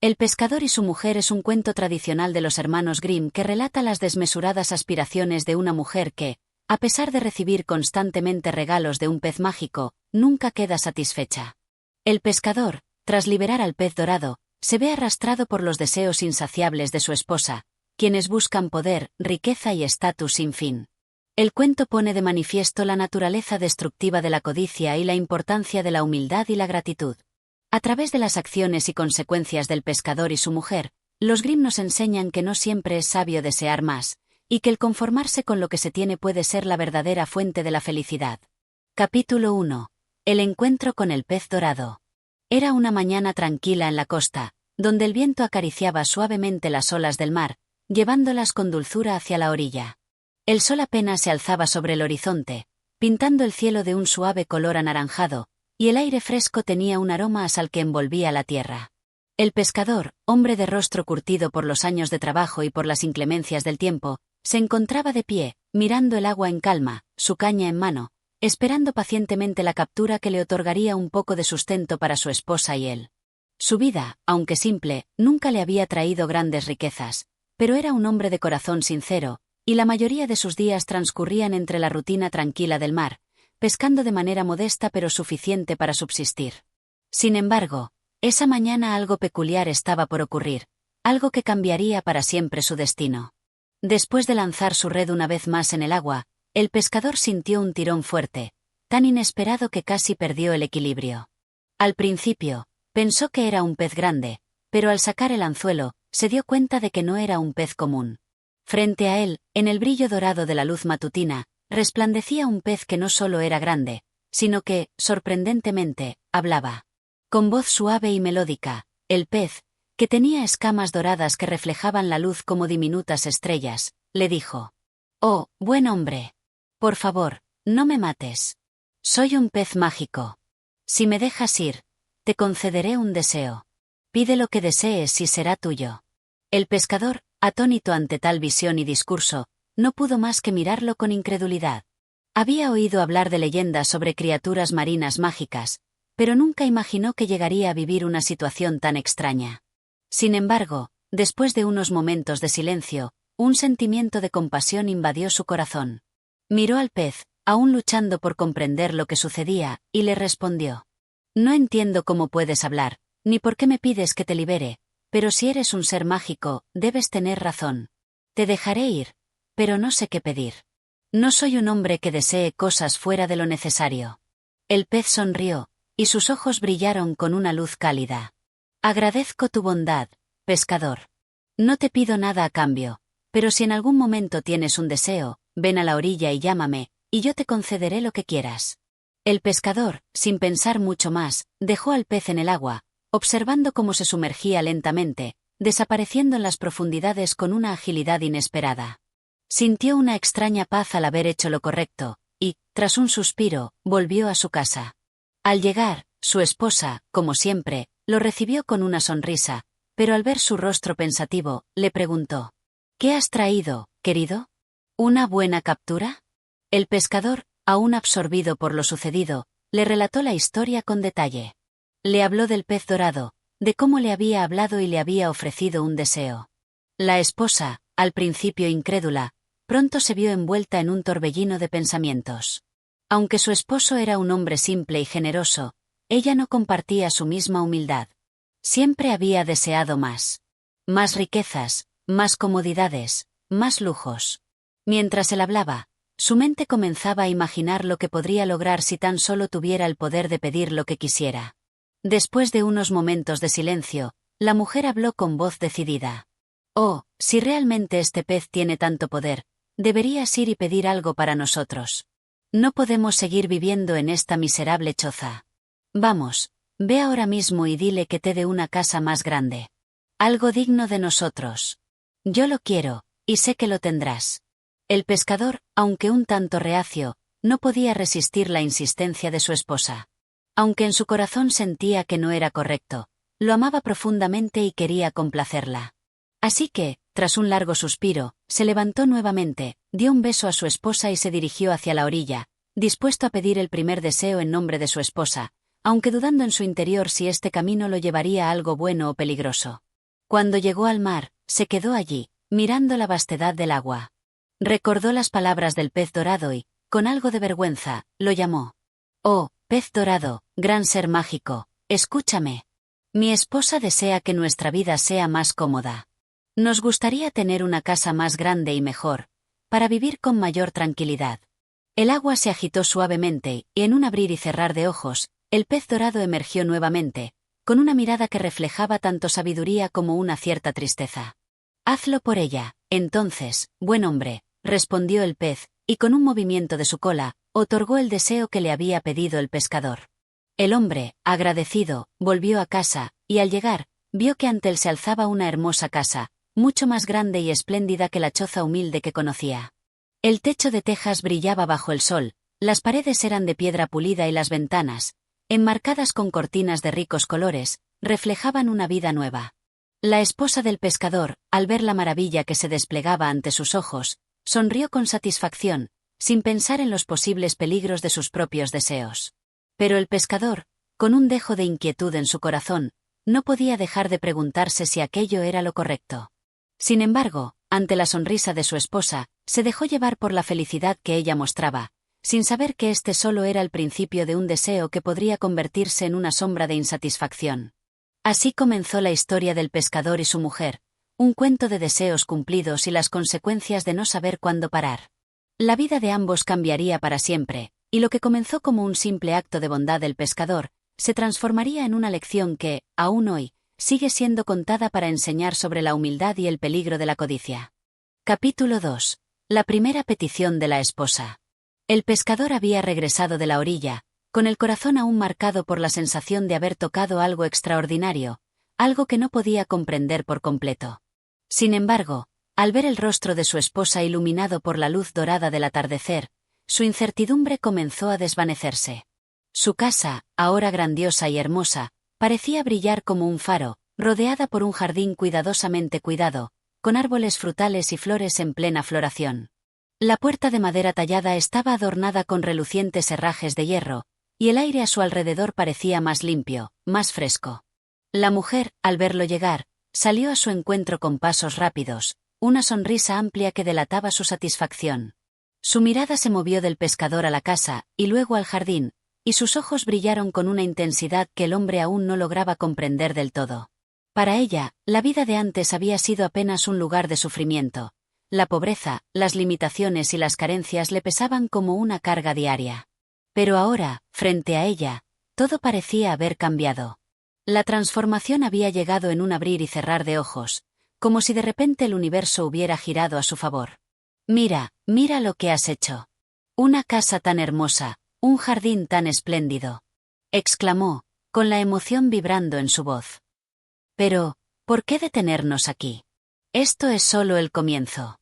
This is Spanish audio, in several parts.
El pescador y su mujer es un cuento tradicional de los hermanos Grimm que relata las desmesuradas aspiraciones de una mujer que, a pesar de recibir constantemente regalos de un pez mágico, nunca queda satisfecha. El pescador, tras liberar al pez dorado, se ve arrastrado por los deseos insaciables de su esposa, quienes buscan poder, riqueza y estatus sin fin. El cuento pone de manifiesto la naturaleza destructiva de la codicia y la importancia de la humildad y la gratitud. A través de las acciones y consecuencias del pescador y su mujer, los Grimm nos enseñan que no siempre es sabio desear más, y que el conformarse con lo que se tiene puede ser la verdadera fuente de la felicidad. Capítulo 1. El encuentro con el pez dorado. Era una mañana tranquila en la costa, donde el viento acariciaba suavemente las olas del mar, llevándolas con dulzura hacia la orilla. El sol apenas se alzaba sobre el horizonte, pintando el cielo de un suave color anaranjado, y el aire fresco tenía un aroma a sal que envolvía la tierra. El pescador, hombre de rostro curtido por los años de trabajo y por las inclemencias del tiempo, se encontraba de pie, mirando el agua en calma, su caña en mano, esperando pacientemente la captura que le otorgaría un poco de sustento para su esposa y él. Su vida, aunque simple, nunca le había traído grandes riquezas, pero era un hombre de corazón sincero, y la mayoría de sus días transcurrían entre la rutina tranquila del mar, pescando de manera modesta pero suficiente para subsistir. Sin embargo, esa mañana algo peculiar estaba por ocurrir, algo que cambiaría para siempre su destino. Después de lanzar su red una vez más en el agua, el pescador sintió un tirón fuerte, tan inesperado que casi perdió el equilibrio. Al principio, pensó que era un pez grande, pero al sacar el anzuelo, se dio cuenta de que no era un pez común. Frente a él, en el brillo dorado de la luz matutina, resplandecía un pez que no solo era grande, sino que, sorprendentemente, hablaba. Con voz suave y melódica, el pez, que tenía escamas doradas que reflejaban la luz como diminutas estrellas, le dijo: «Oh, buen hombre. Por favor, no me mates. Soy un pez mágico. Si me dejas ir, te concederé un deseo. Pide lo que desees y será tuyo». El pescador, atónito ante tal visión y discurso, no pudo más que mirarlo con incredulidad. Había oído hablar de leyendas sobre criaturas marinas mágicas, pero nunca imaginó que llegaría a vivir una situación tan extraña. Sin embargo, después de unos momentos de silencio, un sentimiento de compasión invadió su corazón. Miró al pez, aún luchando por comprender lo que sucedía, y le respondió: «No entiendo cómo puedes hablar, ni por qué me pides que te libere, pero si eres un ser mágico, debes tener razón. Te dejaré ir, pero no sé qué pedir. No soy un hombre que desee cosas fuera de lo necesario». El pez sonrió, y sus ojos brillaron con una luz cálida. «Agradezco tu bondad, pescador. No te pido nada a cambio, pero si en algún momento tienes un deseo, ven a la orilla y llámame, y yo te concederé lo que quieras». El pescador, sin pensar mucho más, dejó al pez en el agua, observando cómo se sumergía lentamente, desapareciendo en las profundidades con una agilidad inesperada. Sintió una extraña paz al haber hecho lo correcto, y, tras un suspiro, volvió a su casa. Al llegar, su esposa, como siempre, lo recibió con una sonrisa, pero al ver su rostro pensativo, le preguntó: «¿Qué has traído, querido? ¿Una buena captura?». El pescador, aún absorbido por lo sucedido, le relató la historia con detalle. Le habló del pez dorado, de cómo le había hablado y le había ofrecido un deseo. La esposa, al principio incrédula, pronto se vio envuelta en un torbellino de pensamientos. Aunque su esposo era un hombre simple y generoso, ella no compartía su misma humildad. Siempre había deseado más. Más riquezas, más comodidades, más lujos. Mientras él hablaba, su mente comenzaba a imaginar lo que podría lograr si tan solo tuviera el poder de pedir lo que quisiera. Después de unos momentos de silencio, la mujer habló con voz decidida. «Oh, si realmente este pez tiene tanto poder, deberías ir y pedir algo para nosotros. No podemos seguir viviendo en esta miserable choza. Vamos, ve ahora mismo y dile que te dé una casa más grande. Algo digno de nosotros. Yo lo quiero, y sé que lo tendrás». El pescador, aunque un tanto reacio, no podía resistir la insistencia de su esposa. Aunque en su corazón sentía que no era correcto, lo amaba profundamente y quería complacerla. Así que, tras un largo suspiro, se levantó nuevamente, dio un beso a su esposa y se dirigió hacia la orilla, dispuesto a pedir el primer deseo en nombre de su esposa, aunque dudando en su interior si este camino lo llevaría a algo bueno o peligroso. Cuando llegó al mar, se quedó allí, mirando la vastedad del agua. Recordó las palabras del pez dorado y, con algo de vergüenza, lo llamó. «Oh, pez dorado, gran ser mágico, escúchame. Mi esposa desea que nuestra vida sea más cómoda. Nos gustaría tener una casa más grande y mejor, para vivir con mayor tranquilidad». El agua se agitó suavemente, y en un abrir y cerrar de ojos, el pez dorado emergió nuevamente, con una mirada que reflejaba tanto sabiduría como una cierta tristeza. «Hazlo por ella, entonces, buen hombre», respondió el pez, y con un movimiento de su cola, otorgó el deseo que le había pedido el pescador. El hombre, agradecido, volvió a casa, y al llegar, vio que ante él se alzaba una hermosa casa, mucho más grande y espléndida que la choza humilde que conocía. El techo de tejas brillaba bajo el sol, las paredes eran de piedra pulida y las ventanas, enmarcadas con cortinas de ricos colores, reflejaban una vida nueva. La esposa del pescador, al ver la maravilla que se desplegaba ante sus ojos, sonrió con satisfacción, sin pensar en los posibles peligros de sus propios deseos. Pero el pescador, con un dejo de inquietud en su corazón, no podía dejar de preguntarse si aquello era lo correcto. Sin embargo, ante la sonrisa de su esposa, se dejó llevar por la felicidad que ella mostraba, sin saber que este solo era el principio de un deseo que podría convertirse en una sombra de insatisfacción. Así comenzó la historia del pescador y su mujer, un cuento de deseos cumplidos y las consecuencias de no saber cuándo parar. La vida de ambos cambiaría para siempre, y lo que comenzó como un simple acto de bondad del pescador, se transformaría en una lección que, aún hoy, sigue siendo contada para enseñar sobre la humildad y el peligro de la codicia. Capítulo 2. La primera petición de la esposa. El pescador había regresado de la orilla, con el corazón aún marcado por la sensación de haber tocado algo extraordinario, algo que no podía comprender por completo. Sin embargo, al ver el rostro de su esposa iluminado por la luz dorada del atardecer, su incertidumbre comenzó a desvanecerse. Su casa, ahora grandiosa y hermosa, parecía brillar como un faro, rodeada por un jardín cuidadosamente cuidado, con árboles frutales y flores en plena floración. La puerta de madera tallada estaba adornada con relucientes herrajes de hierro, y el aire a su alrededor parecía más limpio, más fresco. La mujer, al verlo llegar, salió a su encuentro con pasos rápidos, una sonrisa amplia que delataba su satisfacción. Su mirada se movió del pescador a la casa, y luego al jardín, y sus ojos brillaron con una intensidad que el hombre aún no lograba comprender del todo. Para ella, la vida de antes había sido apenas un lugar de sufrimiento. La pobreza, las limitaciones y las carencias le pesaban como una carga diaria. Pero ahora, frente a ella, todo parecía haber cambiado. La transformación había llegado en un abrir y cerrar de ojos, como si de repente el universo hubiera girado a su favor. «Mira, mira lo que has hecho. Una casa tan hermosa, un jardín tan espléndido», exclamó, con la emoción vibrando en su voz. «Pero, ¿por qué detenernos aquí? Esto es solo el comienzo.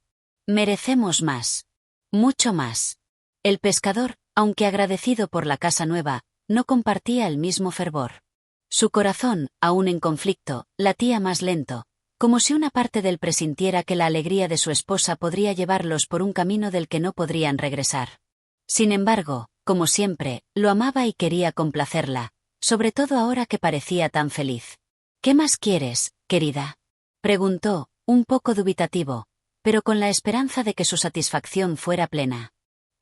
Merecemos más. Mucho más». El pescador, aunque agradecido por la casa nueva, no compartía el mismo fervor. Su corazón, aún en conflicto, latía más lento, como si una parte de él presintiera que la alegría de su esposa podría llevarlos por un camino del que no podrían regresar. Sin embargo, como siempre, lo amaba y quería complacerla, sobre todo ahora que parecía tan feliz. «¿Qué más quieres, querida?», preguntó, un poco dubitativo, pero con la esperanza de que su satisfacción fuera plena.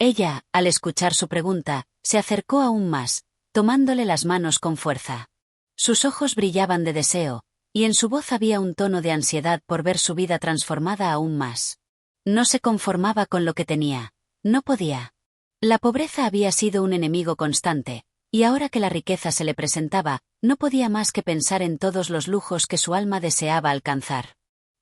Ella, al escuchar su pregunta, se acercó aún más, tomándole las manos con fuerza. Sus ojos brillaban de deseo, y en su voz había un tono de ansiedad por ver su vida transformada aún más. No se conformaba con lo que tenía, no podía. La pobreza había sido un enemigo constante, y ahora que la riqueza se le presentaba, no podía más que pensar en todos los lujos que su alma deseaba alcanzar.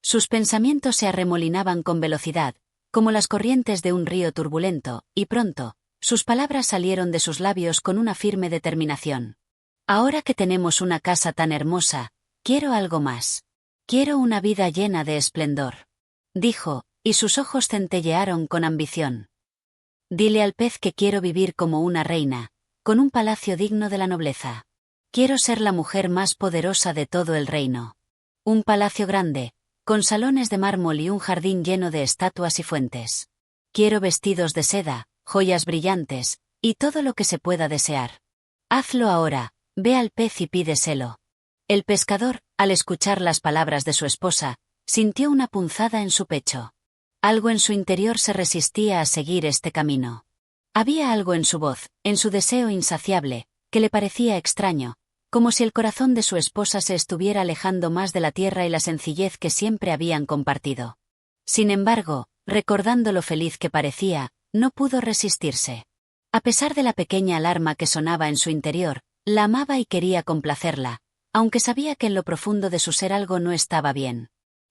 Sus pensamientos se arremolinaban con velocidad, como las corrientes de un río turbulento, y pronto, sus palabras salieron de sus labios con una firme determinación. «Ahora que tenemos una casa tan hermosa, quiero algo más. Quiero una vida llena de esplendor», dijo, y sus ojos centellearon con ambición. «Dile al pez que quiero vivir como una reina, con un palacio digno de la nobleza. Quiero ser la mujer más poderosa de todo el reino. Un palacio grande, con salones de mármol y un jardín lleno de estatuas y fuentes. Quiero vestidos de seda, joyas brillantes, y todo lo que se pueda desear. Hazlo ahora, ve al pez y pídeselo». El pescador, Al escuchar las palabras de su esposa, sintió una punzada en su pecho. Algo en su interior se resistía a seguir este camino. Había algo en su voz, en su deseo insaciable, que le parecía extraño, como si el corazón de su esposa se estuviera alejando más de la tierra y la sencillez que siempre habían compartido. Sin embargo, recordando lo feliz que parecía, no pudo resistirse. A pesar de la pequeña alarma que sonaba en su interior, la amaba y quería complacerla, aunque sabía que en lo profundo de su ser algo no estaba bien.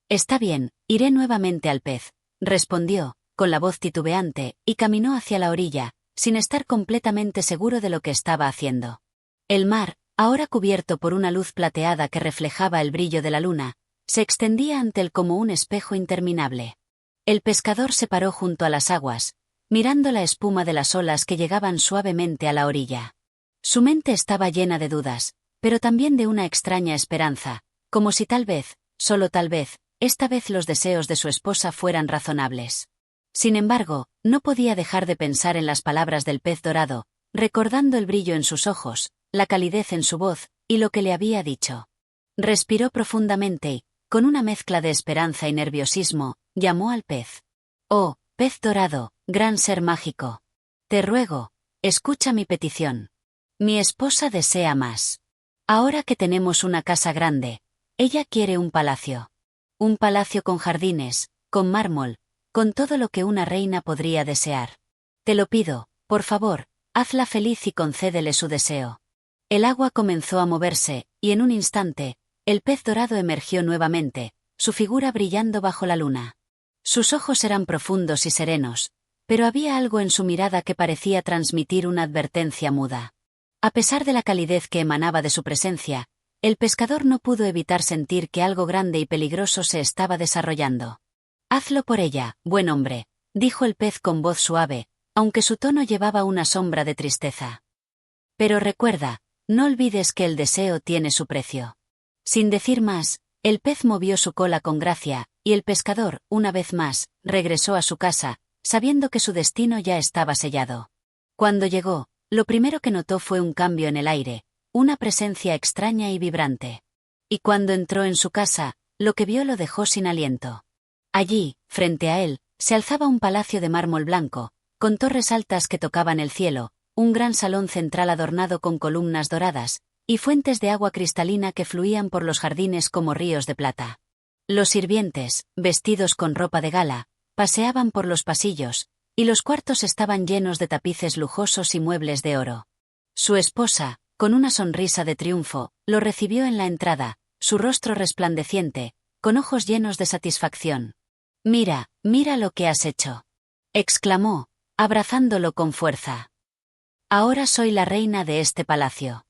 «Está bien, iré nuevamente al pez», respondió, con la voz titubeante, y caminó hacia la orilla, sin estar completamente seguro de lo que estaba haciendo. El mar, ahora cubierto por una luz plateada que reflejaba el brillo de la luna, se extendía ante él como un espejo interminable. El pescador se paró junto a las aguas, mirando la espuma de las olas que llegaban suavemente a la orilla. Su mente estaba llena de dudas, pero también de una extraña esperanza, como si tal vez, solo tal vez, esta vez los deseos de su esposa fueran razonables. Sin embargo, no podía dejar de pensar en las palabras del pez dorado, recordando el brillo en sus ojos, la calidez en su voz, y lo que le había dicho. Respiró profundamente y, con una mezcla de esperanza y nerviosismo, llamó al pez. «Oh, pez dorado, gran ser mágico. Te ruego, escucha mi petición. Mi esposa desea más. Ahora que tenemos una casa grande, ella quiere un palacio. Un palacio con jardines, con mármol, con todo lo que una reina podría desear. Te lo pido, por favor, hazla feliz y concédele su deseo». El agua comenzó a moverse, y en un instante, el pez dorado emergió nuevamente, su figura brillando bajo la luna. Sus ojos eran profundos y serenos, pero había algo en su mirada que parecía transmitir una advertencia muda. A pesar de la calidez que emanaba de su presencia, el pescador no pudo evitar sentir que algo grande y peligroso se estaba desarrollando. «Hazlo por ella, buen hombre», dijo el pez con voz suave, aunque su tono llevaba una sombra de tristeza. «Pero recuerda, no olvides que el deseo tiene su precio». Sin decir más, el pez movió su cola con gracia, y el pescador, una vez más, regresó a su casa, sabiendo que su destino ya estaba sellado. Cuando llegó, lo primero que notó fue un cambio en el aire, una presencia extraña y vibrante. Y cuando entró en su casa, lo que vio lo dejó sin aliento. Allí, frente a él, se alzaba un palacio de mármol blanco, con torres altas que tocaban el cielo, un gran salón central adornado con columnas doradas, y fuentes de agua cristalina que fluían por los jardines como ríos de plata. Los sirvientes, vestidos con ropa de gala, paseaban por los pasillos, y los cuartos estaban llenos de tapices lujosos y muebles de oro. Su esposa, con una sonrisa de triunfo, lo recibió en la entrada, su rostro resplandeciente, con ojos llenos de satisfacción. «Mira, mira lo que has hecho», exclamó, abrazándolo con fuerza. «Ahora soy la reina de este palacio.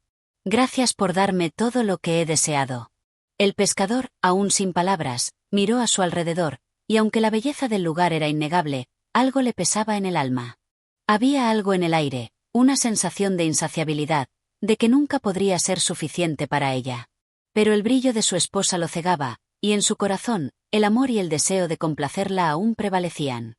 Gracias por darme todo lo que he deseado». El pescador, aún sin palabras, miró a su alrededor, y aunque la belleza del lugar era innegable, algo le pesaba en el alma. Había algo en el aire, una sensación de insaciabilidad, de que nunca podría ser suficiente para ella. Pero el brillo de su esposa lo cegaba, y en su corazón, el amor y el deseo de complacerla aún prevalecían.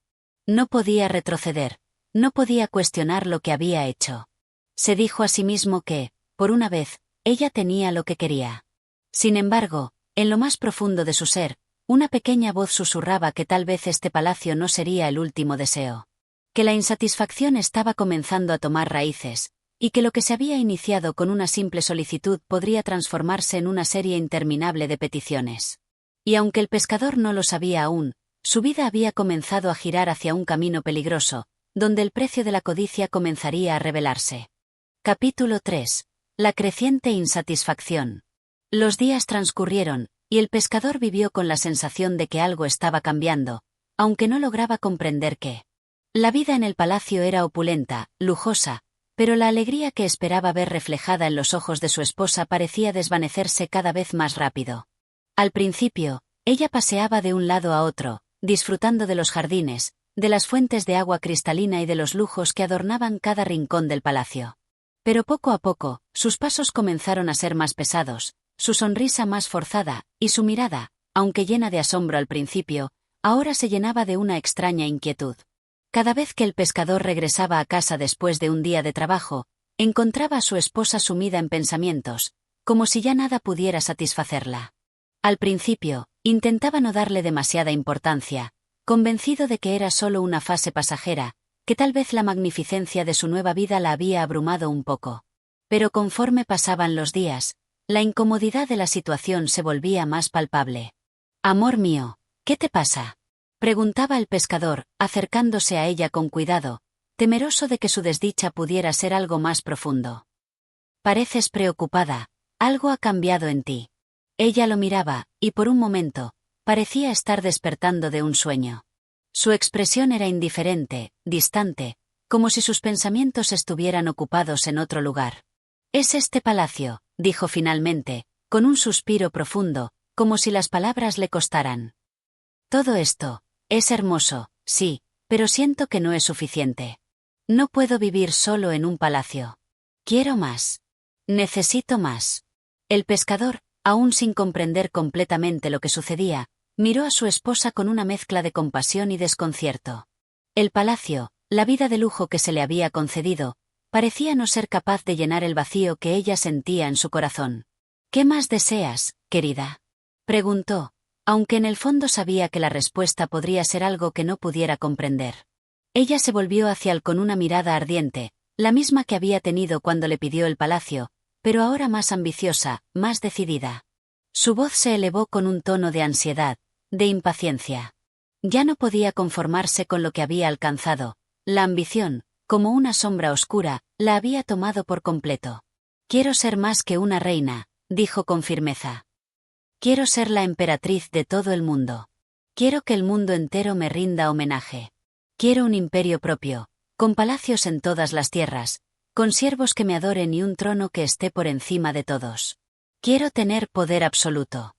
No podía retroceder, no podía cuestionar lo que había hecho. Se dijo a sí mismo que, por una vez, ella tenía lo que quería. Sin embargo, en lo más profundo de su ser, una pequeña voz susurraba que tal vez este palacio no sería el último deseo. Que la insatisfacción estaba comenzando a tomar raíces, y que lo que se había iniciado con una simple solicitud podría transformarse en una serie interminable de peticiones. Y aunque el pescador no lo sabía aún, su vida había comenzado a girar hacia un camino peligroso, donde el precio de la codicia comenzaría a revelarse. Capítulo 3. La creciente insatisfacción. Los días transcurrieron, y el pescador vivió con la sensación de que algo estaba cambiando, aunque no lograba comprender qué. La vida en el palacio era opulenta, lujosa, pero la alegría que esperaba ver reflejada en los ojos de su esposa parecía desvanecerse cada vez más rápido. Al principio, ella paseaba de un lado a otro, disfrutando de los jardines, de las fuentes de agua cristalina y de los lujos que adornaban cada rincón del palacio. Pero poco a poco, sus pasos comenzaron a ser más pesados, su sonrisa más forzada, y su mirada, aunque llena de asombro al principio, ahora se llenaba de una extraña inquietud. Cada vez que el pescador regresaba a casa después de un día de trabajo, encontraba a su esposa sumida en pensamientos, como si ya nada pudiera satisfacerla. Al principio, intentaba no darle demasiada importancia, convencido de que era solo una fase pasajera, que tal vez la magnificencia de su nueva vida la había abrumado un poco. Pero conforme pasaban los días, la incomodidad de la situación se volvía más palpable. «Amor mío, ¿qué te pasa?», preguntaba el pescador, acercándose a ella con cuidado, temeroso de que su desdicha pudiera ser algo más profundo. «Pareces preocupada, algo ha cambiado en ti». Ella lo miraba, y por un momento, parecía estar despertando de un sueño. Su expresión era indiferente, distante, como si sus pensamientos estuvieran ocupados en otro lugar. «Es este palacio», dijo finalmente, con un suspiro profundo, como si las palabras le costaran. «Todo esto, es hermoso, sí, pero siento que no es suficiente. No puedo vivir solo en un palacio. Quiero más. Necesito más». El pescador, aún sin comprender completamente lo que sucedía, miró a su esposa con una mezcla de compasión y desconcierto. El palacio, la vida de lujo que se le había concedido, parecía no ser capaz de llenar el vacío que ella sentía en su corazón. «¿Qué más deseas, querida?», preguntó, aunque en el fondo sabía que la respuesta podría ser algo que no pudiera comprender. Ella se volvió hacia él con una mirada ardiente, la misma que había tenido cuando le pidió el palacio, pero ahora más ambiciosa, más decidida. Su voz se elevó con un tono de ansiedad, de impaciencia. Ya no podía conformarse con lo que había alcanzado. La ambición, como una sombra oscura, la había tomado por completo. «Quiero ser más que una reina», dijo con firmeza. «Quiero ser la emperatriz de todo el mundo. Quiero que el mundo entero me rinda homenaje. Quiero un imperio propio, con palacios en todas las tierras, con siervos que me adoren y un trono que esté por encima de todos. Quiero tener poder absoluto».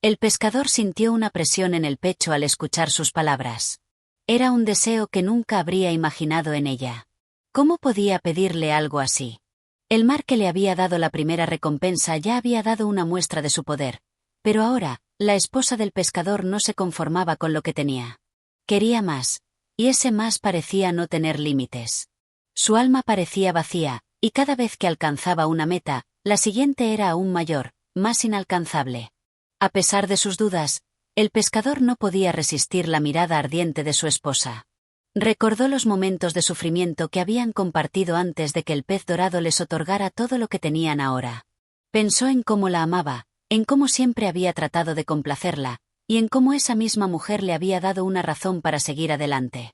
El pescador sintió una presión en el pecho al escuchar sus palabras. Era un deseo que nunca habría imaginado en ella. ¿Cómo podía pedirle algo así? El mar que le había dado la primera recompensa ya había dado una muestra de su poder, pero ahora, la esposa del pescador no se conformaba con lo que tenía. Quería más, y ese más parecía no tener límites. Su alma parecía vacía, y cada vez que alcanzaba una meta, la siguiente era aún mayor, más inalcanzable. A pesar de sus dudas, el pescador no podía resistir la mirada ardiente de su esposa. Recordó los momentos de sufrimiento que habían compartido antes de que el pez dorado les otorgara todo lo que tenían ahora. Pensó en cómo la amaba, en cómo siempre había tratado de complacerla, y en cómo esa misma mujer le había dado una razón para seguir adelante.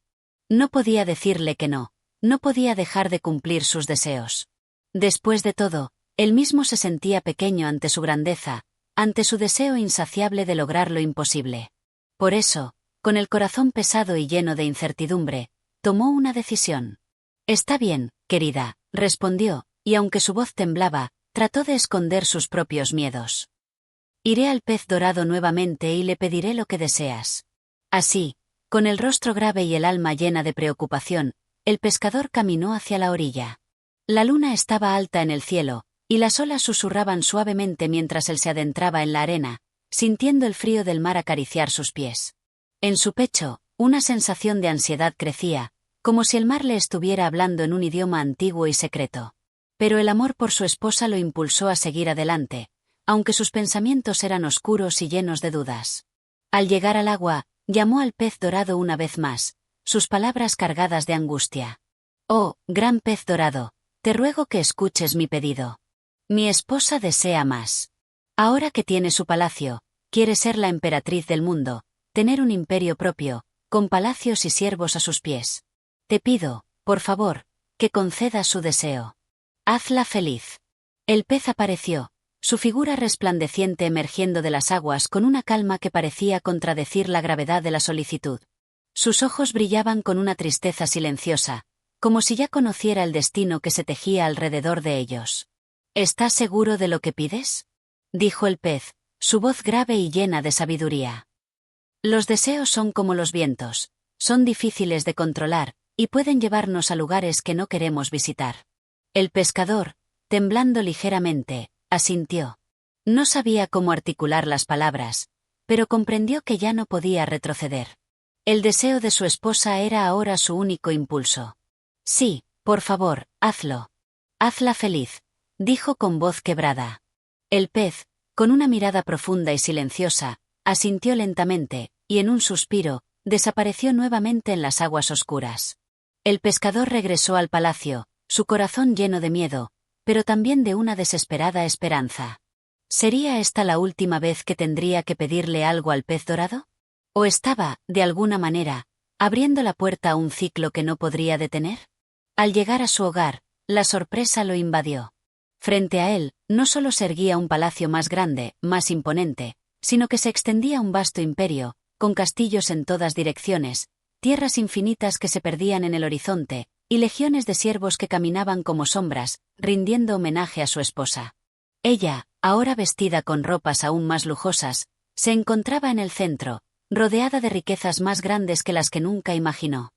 No podía decirle que no, no podía dejar de cumplir sus deseos. Después de todo, él mismo se sentía pequeño ante su grandeza, ante su deseo insaciable de lograr lo imposible. Por eso, con el corazón pesado y lleno de incertidumbre, tomó una decisión. «Está bien, querida», respondió, y aunque su voz temblaba, trató de esconder sus propios miedos. «Iré al pez dorado nuevamente y le pediré lo que deseas». Así, con el rostro grave y el alma llena de preocupación, el pescador caminó hacia la orilla. La luna estaba alta en el cielo, y las olas susurraban suavemente mientras él se adentraba en la arena, sintiendo el frío del mar acariciar sus pies. En su pecho, una sensación de ansiedad crecía, como si el mar le estuviera hablando en un idioma antiguo y secreto. Pero el amor por su esposa lo impulsó a seguir adelante, aunque sus pensamientos eran oscuros y llenos de dudas. Al llegar al agua, llamó al pez dorado una vez más, sus palabras cargadas de angustia. «Oh, gran pez dorado, te ruego que escuches mi pedido. Mi esposa desea más. Ahora que tiene su palacio, quiere ser la emperatriz del mundo, tener un imperio propio, con palacios y siervos a sus pies. Te pido, por favor, que concedas su deseo. Hazla feliz». El pez apareció, su figura resplandeciente emergiendo de las aguas con una calma que parecía contradecir la gravedad de la solicitud. Sus ojos brillaban con una tristeza silenciosa, como si ya conociera el destino que se tejía alrededor de ellos. «¿Estás seguro de lo que pides?», dijo el pez, su voz grave y llena de sabiduría. «Los deseos son como los vientos, son difíciles de controlar, y pueden llevarnos a lugares que no queremos visitar». El pescador, temblando ligeramente, asintió. No sabía cómo articular las palabras, pero comprendió que ya no podía retroceder. El deseo de su esposa era ahora su único impulso. «Sí, por favor, hazlo. Hazla feliz», dijo con voz quebrada. El pez, Con una mirada profunda y silenciosa, asintió lentamente, y en un suspiro, desapareció nuevamente en las aguas oscuras. El pescador regresó al palacio, su corazón lleno de miedo, pero también de una desesperada esperanza. ¿Sería esta la última vez que tendría que pedirle algo al pez dorado? ¿O estaba, de alguna manera, abriendo la puerta a un ciclo que no podría detener? Al llegar a su hogar, la sorpresa lo invadió. Frente a él, no solo se erguía un palacio más grande, más imponente, sino que se extendía un vasto imperio, con castillos en todas direcciones, tierras infinitas que se perdían en el horizonte, y legiones de siervos que caminaban como sombras, rindiendo homenaje a su esposa. Ella, ahora vestida con ropas aún más lujosas, se encontraba en el centro, rodeada de riquezas más grandes que las que nunca imaginó.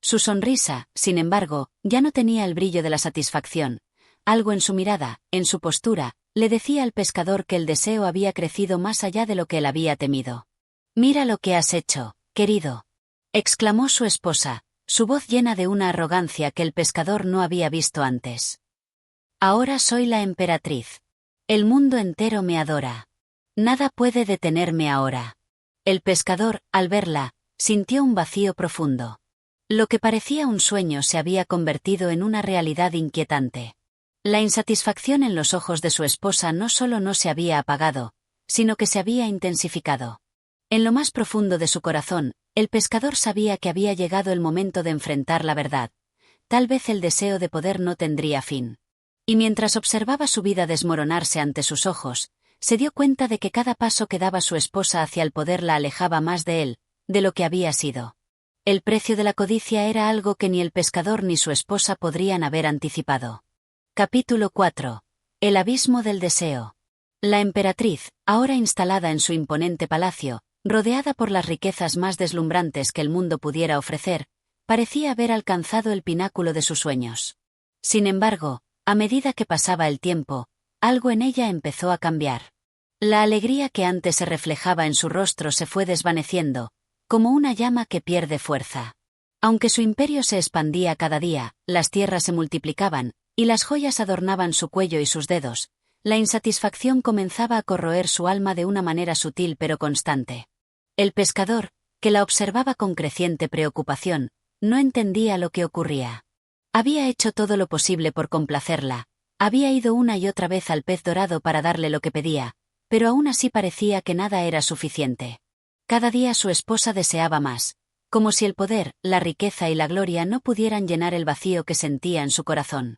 Su sonrisa, sin embargo, ya no tenía el brillo de la satisfacción. Algo en su mirada, en su postura, le decía al pescador que el deseo había crecido más allá de lo que él había temido. «Mira lo que has hecho, querido», exclamó su esposa, su voz llena de una arrogancia que el pescador no había visto antes. «Ahora soy la emperatriz. El mundo entero me adora. Nada puede detenerme ahora». El pescador, al verla, sintió un vacío profundo. Lo que parecía un sueño se había convertido en una realidad inquietante. La insatisfacción en los ojos de su esposa no solo no se había apagado, sino que se había intensificado. En lo más profundo de su corazón, el pescador sabía que había llegado el momento de enfrentar la verdad. Tal vez el deseo de poder no tendría fin. Y mientras observaba su vida desmoronarse ante sus ojos, se dio cuenta de que cada paso que daba su esposa hacia el poder la alejaba más de él, de lo que había sido. El precio de la codicia era algo que ni el pescador ni su esposa podrían haber anticipado. Capítulo 4. El abismo del deseo. La emperatriz, ahora instalada en su imponente palacio, rodeada por las riquezas más deslumbrantes que el mundo pudiera ofrecer, parecía haber alcanzado el pináculo de sus sueños. Sin embargo, a medida que pasaba el tiempo, algo en ella empezó a cambiar. La alegría que antes se reflejaba en su rostro se fue desvaneciendo, como una llama que pierde fuerza. Aunque su imperio se expandía cada día, las tierras se multiplicaban, y las joyas adornaban su cuello y sus dedos, la insatisfacción comenzaba a corroer su alma de una manera sutil pero constante. El pescador, que la observaba con creciente preocupación, no entendía lo que ocurría. Había hecho todo lo posible por complacerla, había ido una y otra vez al pez dorado para darle lo que pedía, pero aún así parecía que nada era suficiente. Cada día su esposa deseaba más, como si el poder, la riqueza y la gloria no pudieran llenar el vacío que sentía en su corazón.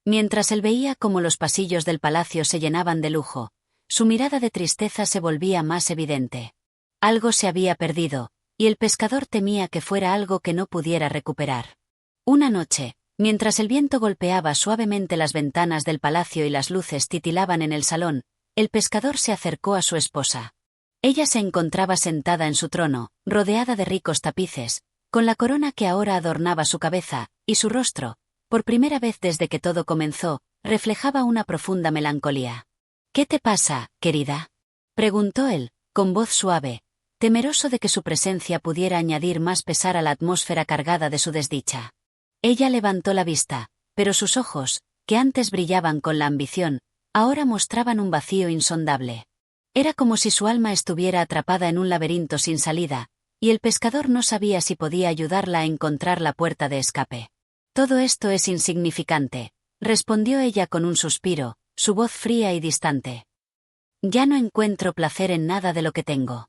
Mientras él veía cómo los pasillos del palacio se llenaban de lujo, su mirada de tristeza se volvía más evidente. Algo se había perdido, y el pescador temía que fuera algo que no pudiera recuperar. Una noche, mientras el viento golpeaba suavemente las ventanas del palacio y las luces titilaban en el salón, el pescador se acercó a su esposa. Ella se encontraba sentada en su trono, rodeada de ricos tapices, con la corona que ahora adornaba su cabeza, y su rostro, por primera vez desde que todo comenzó, reflejaba una profunda melancolía. «¿Qué te pasa, querida?», preguntó él, con voz suave, temeroso de que su presencia pudiera añadir más pesar a la atmósfera cargada de su desdicha. Ella levantó la vista, pero sus ojos, que antes brillaban con la ambición, ahora mostraban un vacío insondable. Era como si su alma estuviera atrapada en un laberinto sin salida, y el pescador no sabía si podía ayudarla a encontrar la puerta de escape. «Todo esto es insignificante», respondió ella con un suspiro, su voz fría y distante. «Ya no encuentro placer en nada de lo que tengo.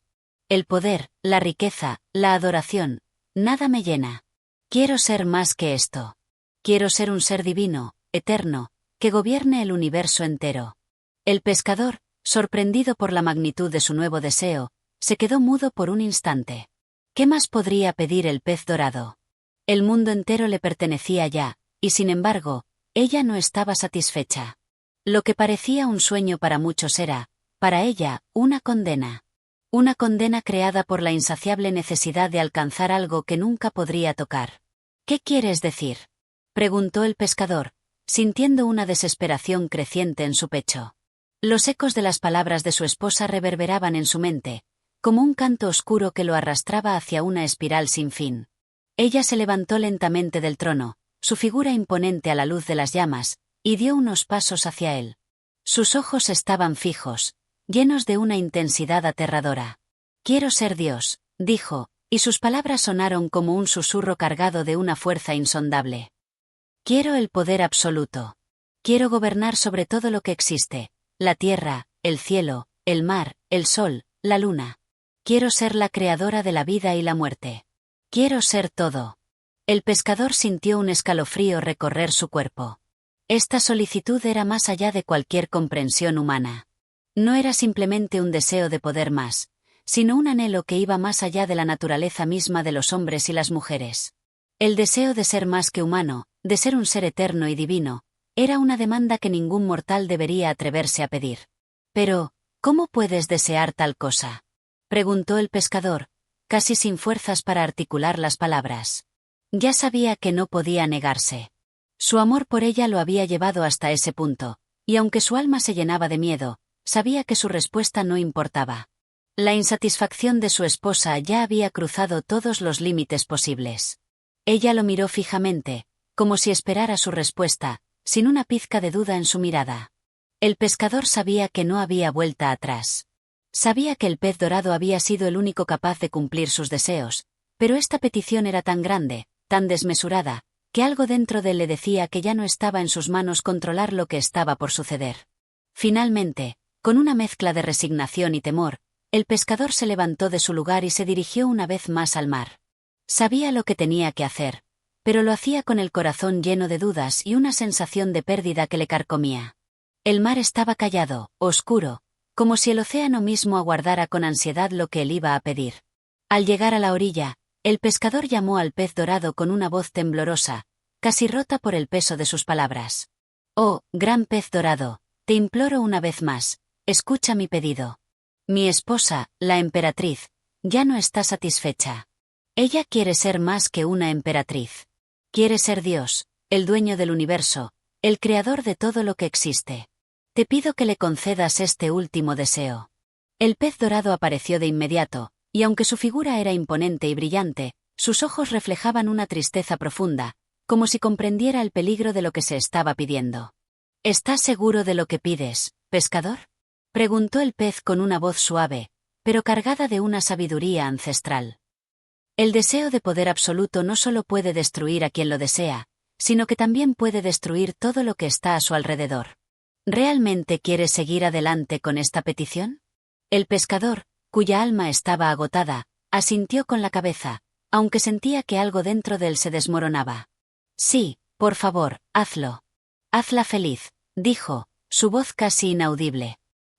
El poder, la riqueza, la adoración, nada me llena. Quiero ser más que esto. Quiero ser un ser divino, eterno, que gobierne el universo entero». El pescador, sorprendido por la magnitud de su nuevo deseo, se quedó mudo por un instante. ¿Qué más podría pedir el pez dorado? El mundo entero le pertenecía ya, y sin embargo, ella no estaba satisfecha. Lo que parecía un sueño para muchos era, para ella, una condena. Una condena creada por la insaciable necesidad de alcanzar algo que nunca podría tocar. «¿Qué quieres decir?», preguntó el pescador, sintiendo una desesperación creciente en su pecho. Los ecos de las palabras de su esposa reverberaban en su mente, como un canto oscuro que lo arrastraba hacia una espiral sin fin. Ella se levantó lentamente del trono, su figura imponente a la luz de las llamas, y dio unos pasos hacia él. Sus ojos estaban fijos, llenos de una intensidad aterradora. «Quiero ser Dios», dijo, y sus palabras sonaron como un susurro cargado de una fuerza insondable. «Quiero el poder absoluto. Quiero gobernar sobre todo lo que existe, la tierra, el cielo, el mar, el sol, la luna. Quiero ser la creadora de la vida y la muerte. Quiero ser todo». El pescador sintió un escalofrío recorrer su cuerpo. Esta solicitud era más allá de cualquier comprensión humana. No era simplemente un deseo de poder más, sino un anhelo que iba más allá de la naturaleza misma de los hombres y las mujeres. El deseo de ser más que humano, de ser un ser eterno y divino, era una demanda que ningún mortal debería atreverse a pedir. «Pero, ¿cómo puedes desear tal cosa?», preguntó el pescador, casi sin fuerzas para articular las palabras. Ya sabía que no podía negarse. Su amor por ella lo había llevado hasta ese punto, y aunque su alma se llenaba de miedo, sabía que su respuesta no importaba. La insatisfacción de su esposa ya había cruzado todos los límites posibles. Ella lo miró fijamente, como si esperara su respuesta, sin una pizca de duda en su mirada. El pescador sabía que no había vuelta atrás. Sabía que el pez dorado había sido el único capaz de cumplir sus deseos, pero esta petición era tan grande, tan desmesurada, que algo dentro de él le decía que ya no estaba en sus manos controlar lo que estaba por suceder. Finalmente, con una mezcla de resignación y temor, el pescador se levantó de su lugar y se dirigió una vez más al mar. Sabía lo que tenía que hacer, pero lo hacía con el corazón lleno de dudas y una sensación de pérdida que le carcomía. El mar estaba callado, oscuro, como si el océano mismo aguardara con ansiedad lo que él iba a pedir. Al llegar a la orilla, el pescador llamó al pez dorado con una voz temblorosa, casi rota por el peso de sus palabras. «Oh, gran pez dorado, te imploro una vez más, escucha mi pedido. Mi esposa, la emperatriz, ya no está satisfecha. Ella quiere ser más que una emperatriz. Quiere ser Dios, el dueño del universo, el creador de todo lo que existe. Te pido que le concedas este último deseo». El pez dorado apareció de inmediato, y aunque su figura era imponente y brillante, sus ojos reflejaban una tristeza profunda, como si comprendiera el peligro de lo que se estaba pidiendo. «¿Estás seguro de lo que pides, pescador?», preguntó el pez con una voz suave, pero cargada de una sabiduría ancestral. El deseo de poder absoluto no solo puede destruir a quien lo desea, sino que también puede destruir todo lo que está a su alrededor. ¿Realmente quieres seguir adelante con esta petición? El pescador, cuya alma estaba agotada, asintió con la cabeza, aunque sentía que algo dentro de él se desmoronaba. «Sí, por favor, hazlo. Hazla feliz», dijo, su voz casi inaudible.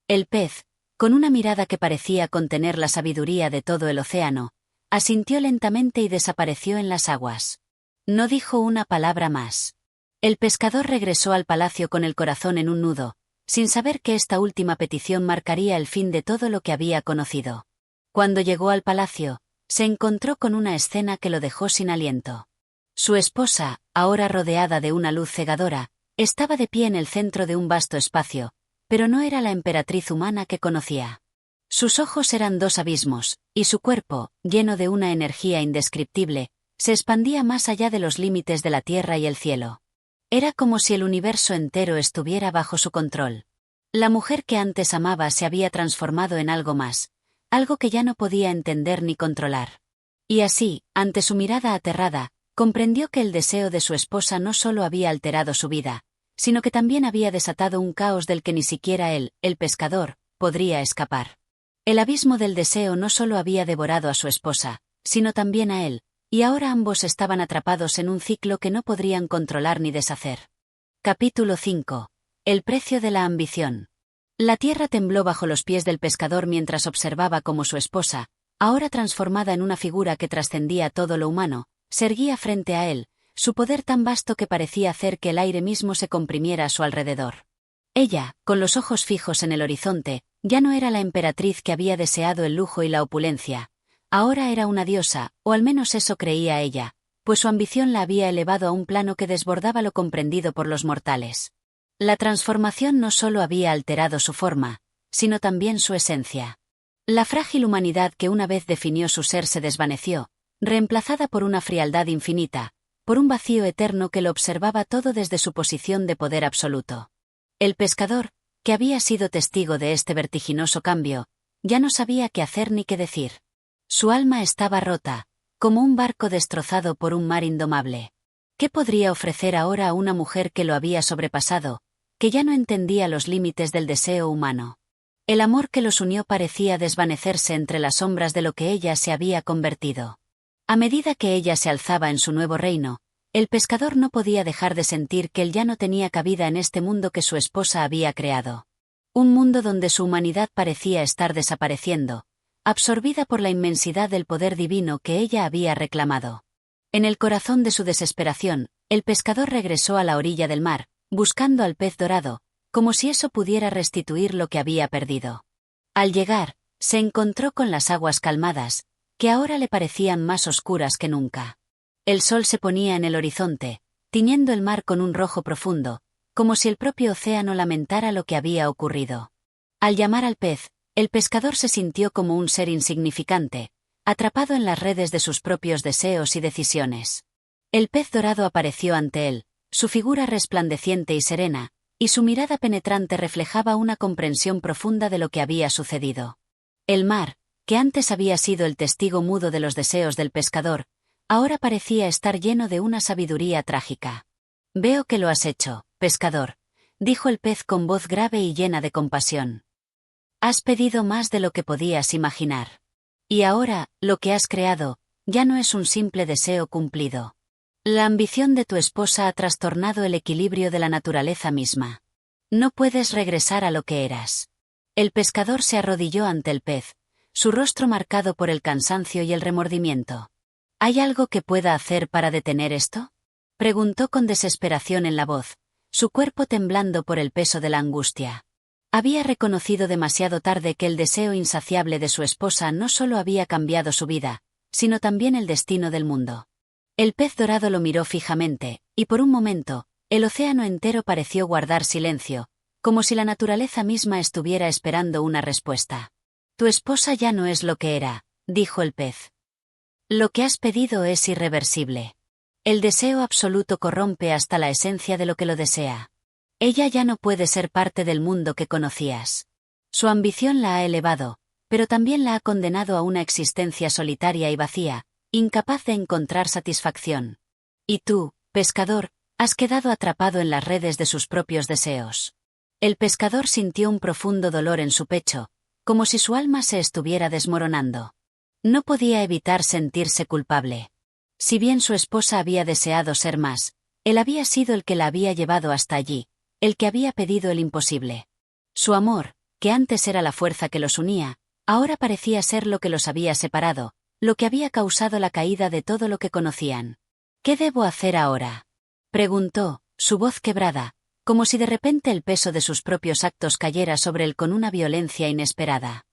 El pez, con una mirada que parecía contener la sabiduría de todo el océano, asintió lentamente y desapareció en las aguas. No dijo una palabra más. El pescador regresó al palacio con el corazón en un nudo, sin saber que esta última petición marcaría el fin de todo lo que había conocido. Cuando llegó al palacio, se encontró con una escena que lo dejó sin aliento. Su esposa, ahora rodeada de una luz cegadora, estaba de pie en el centro de un vasto espacio, pero no era la emperatriz humana que conocía. Sus ojos eran dos abismos, y su cuerpo, lleno de una energía indescriptible, se expandía más allá de los límites de la tierra y el cielo. Era como si el universo entero estuviera bajo su control. La mujer que antes amaba se había transformado en algo más, algo que ya no podía entender ni controlar. Y así, ante su mirada aterrada, comprendió que el deseo de su esposa no solo había alterado su vida, sino que también había desatado un caos del que ni siquiera él, el pescador, podría escapar. El abismo del deseo no solo había devorado a su esposa, sino también a él, y ahora ambos estaban atrapados en un ciclo que no podrían controlar ni deshacer. Capítulo 5. El precio de la ambición. La tierra tembló bajo los pies del pescador mientras observaba cómo su esposa, ahora transformada en una figura que trascendía todo lo humano, se erguía frente a él, su poder tan vasto que parecía hacer que el aire mismo se comprimiera a su alrededor. Ella, con los ojos fijos en el horizonte, ya no era la emperatriz que había deseado el lujo y la opulencia. Ahora era una diosa, o al menos eso creía ella, pues su ambición la había elevado a un plano que desbordaba lo comprendido por los mortales. La transformación no solo había alterado su forma, sino también su esencia. La frágil humanidad que una vez definió su ser se desvaneció, reemplazada por una frialdad infinita, por un vacío eterno que lo observaba todo desde su posición de poder absoluto. El pescador, que había sido testigo de este vertiginoso cambio, ya no sabía qué hacer ni qué decir. Su alma estaba rota, como un barco destrozado por un mar indomable. ¿Qué podría ofrecer ahora a una mujer que lo había sobrepasado, que ya no entendía los límites del deseo humano? El amor que los unió parecía desvanecerse entre las sombras de lo que ella se había convertido. A medida que ella se alzaba en su nuevo reino, el pescador no podía dejar de sentir que él ya no tenía cabida en este mundo que su esposa había creado. Un mundo donde su humanidad parecía estar desapareciendo, absorbida por la inmensidad del poder divino que ella había reclamado. En el corazón de su desesperación, el pescador regresó a la orilla del mar, buscando al pez dorado, como si eso pudiera restituir lo que había perdido. Al llegar, se encontró con las aguas calmadas, que ahora le parecían más oscuras que nunca. El sol se ponía en el horizonte, tiñendo el mar con un rojo profundo, como si el propio océano lamentara lo que había ocurrido. Al llamar al pez, el pescador se sintió como un ser insignificante, atrapado en las redes de sus propios deseos y decisiones. El pez dorado apareció ante él, su figura resplandeciente y serena, y su mirada penetrante reflejaba una comprensión profunda de lo que había sucedido. El mar, que antes había sido el testigo mudo de los deseos del pescador, ahora parecía estar lleno de una sabiduría trágica. «Veo que lo has hecho, pescador», dijo el pez con voz grave y llena de compasión. «Has pedido más de lo que podías imaginar. Y ahora, lo que has creado, ya no es un simple deseo cumplido. La ambición de tu esposa ha trastornado el equilibrio de la naturaleza misma. No puedes regresar a lo que eras». El pescador se arrodilló ante el pez, su rostro marcado por el cansancio y el remordimiento. «¿Hay algo que pueda hacer para detener esto?», preguntó con desesperación en la voz, su cuerpo temblando por el peso de la angustia. Había reconocido demasiado tarde que el deseo insaciable de su esposa no solo había cambiado su vida, sino también el destino del mundo. El pez dorado lo miró fijamente, y por un momento, el océano entero pareció guardar silencio, como si la naturaleza misma estuviera esperando una respuesta. «Tu esposa ya no es lo que era», dijo el pez. «Lo que has pedido es irreversible. El deseo absoluto corrompe hasta la esencia de lo que lo desea. Ella ya no puede ser parte del mundo que conocías. Su ambición la ha elevado, pero también la ha condenado a una existencia solitaria y vacía, incapaz de encontrar satisfacción. Y tú, pescador, has quedado atrapado en las redes de sus propios deseos». El pescador sintió un profundo dolor en su pecho, como si su alma se estuviera desmoronando. No podía evitar sentirse culpable. Si bien su esposa había deseado ser más, él había sido el que la había llevado hasta allí, el que había pedido el imposible. Su amor, que antes era la fuerza que los unía, ahora parecía ser lo que los había separado, lo que había causado la caída de todo lo que conocían. «¿Qué debo hacer ahora?», preguntó, su voz quebrada, como si de repente el peso de sus propios actos cayera sobre él con una violencia inesperada.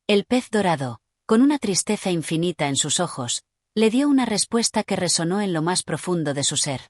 El pez dorado, con una tristeza infinita en sus ojos, le dio una respuesta que resonó en lo más profundo de su ser.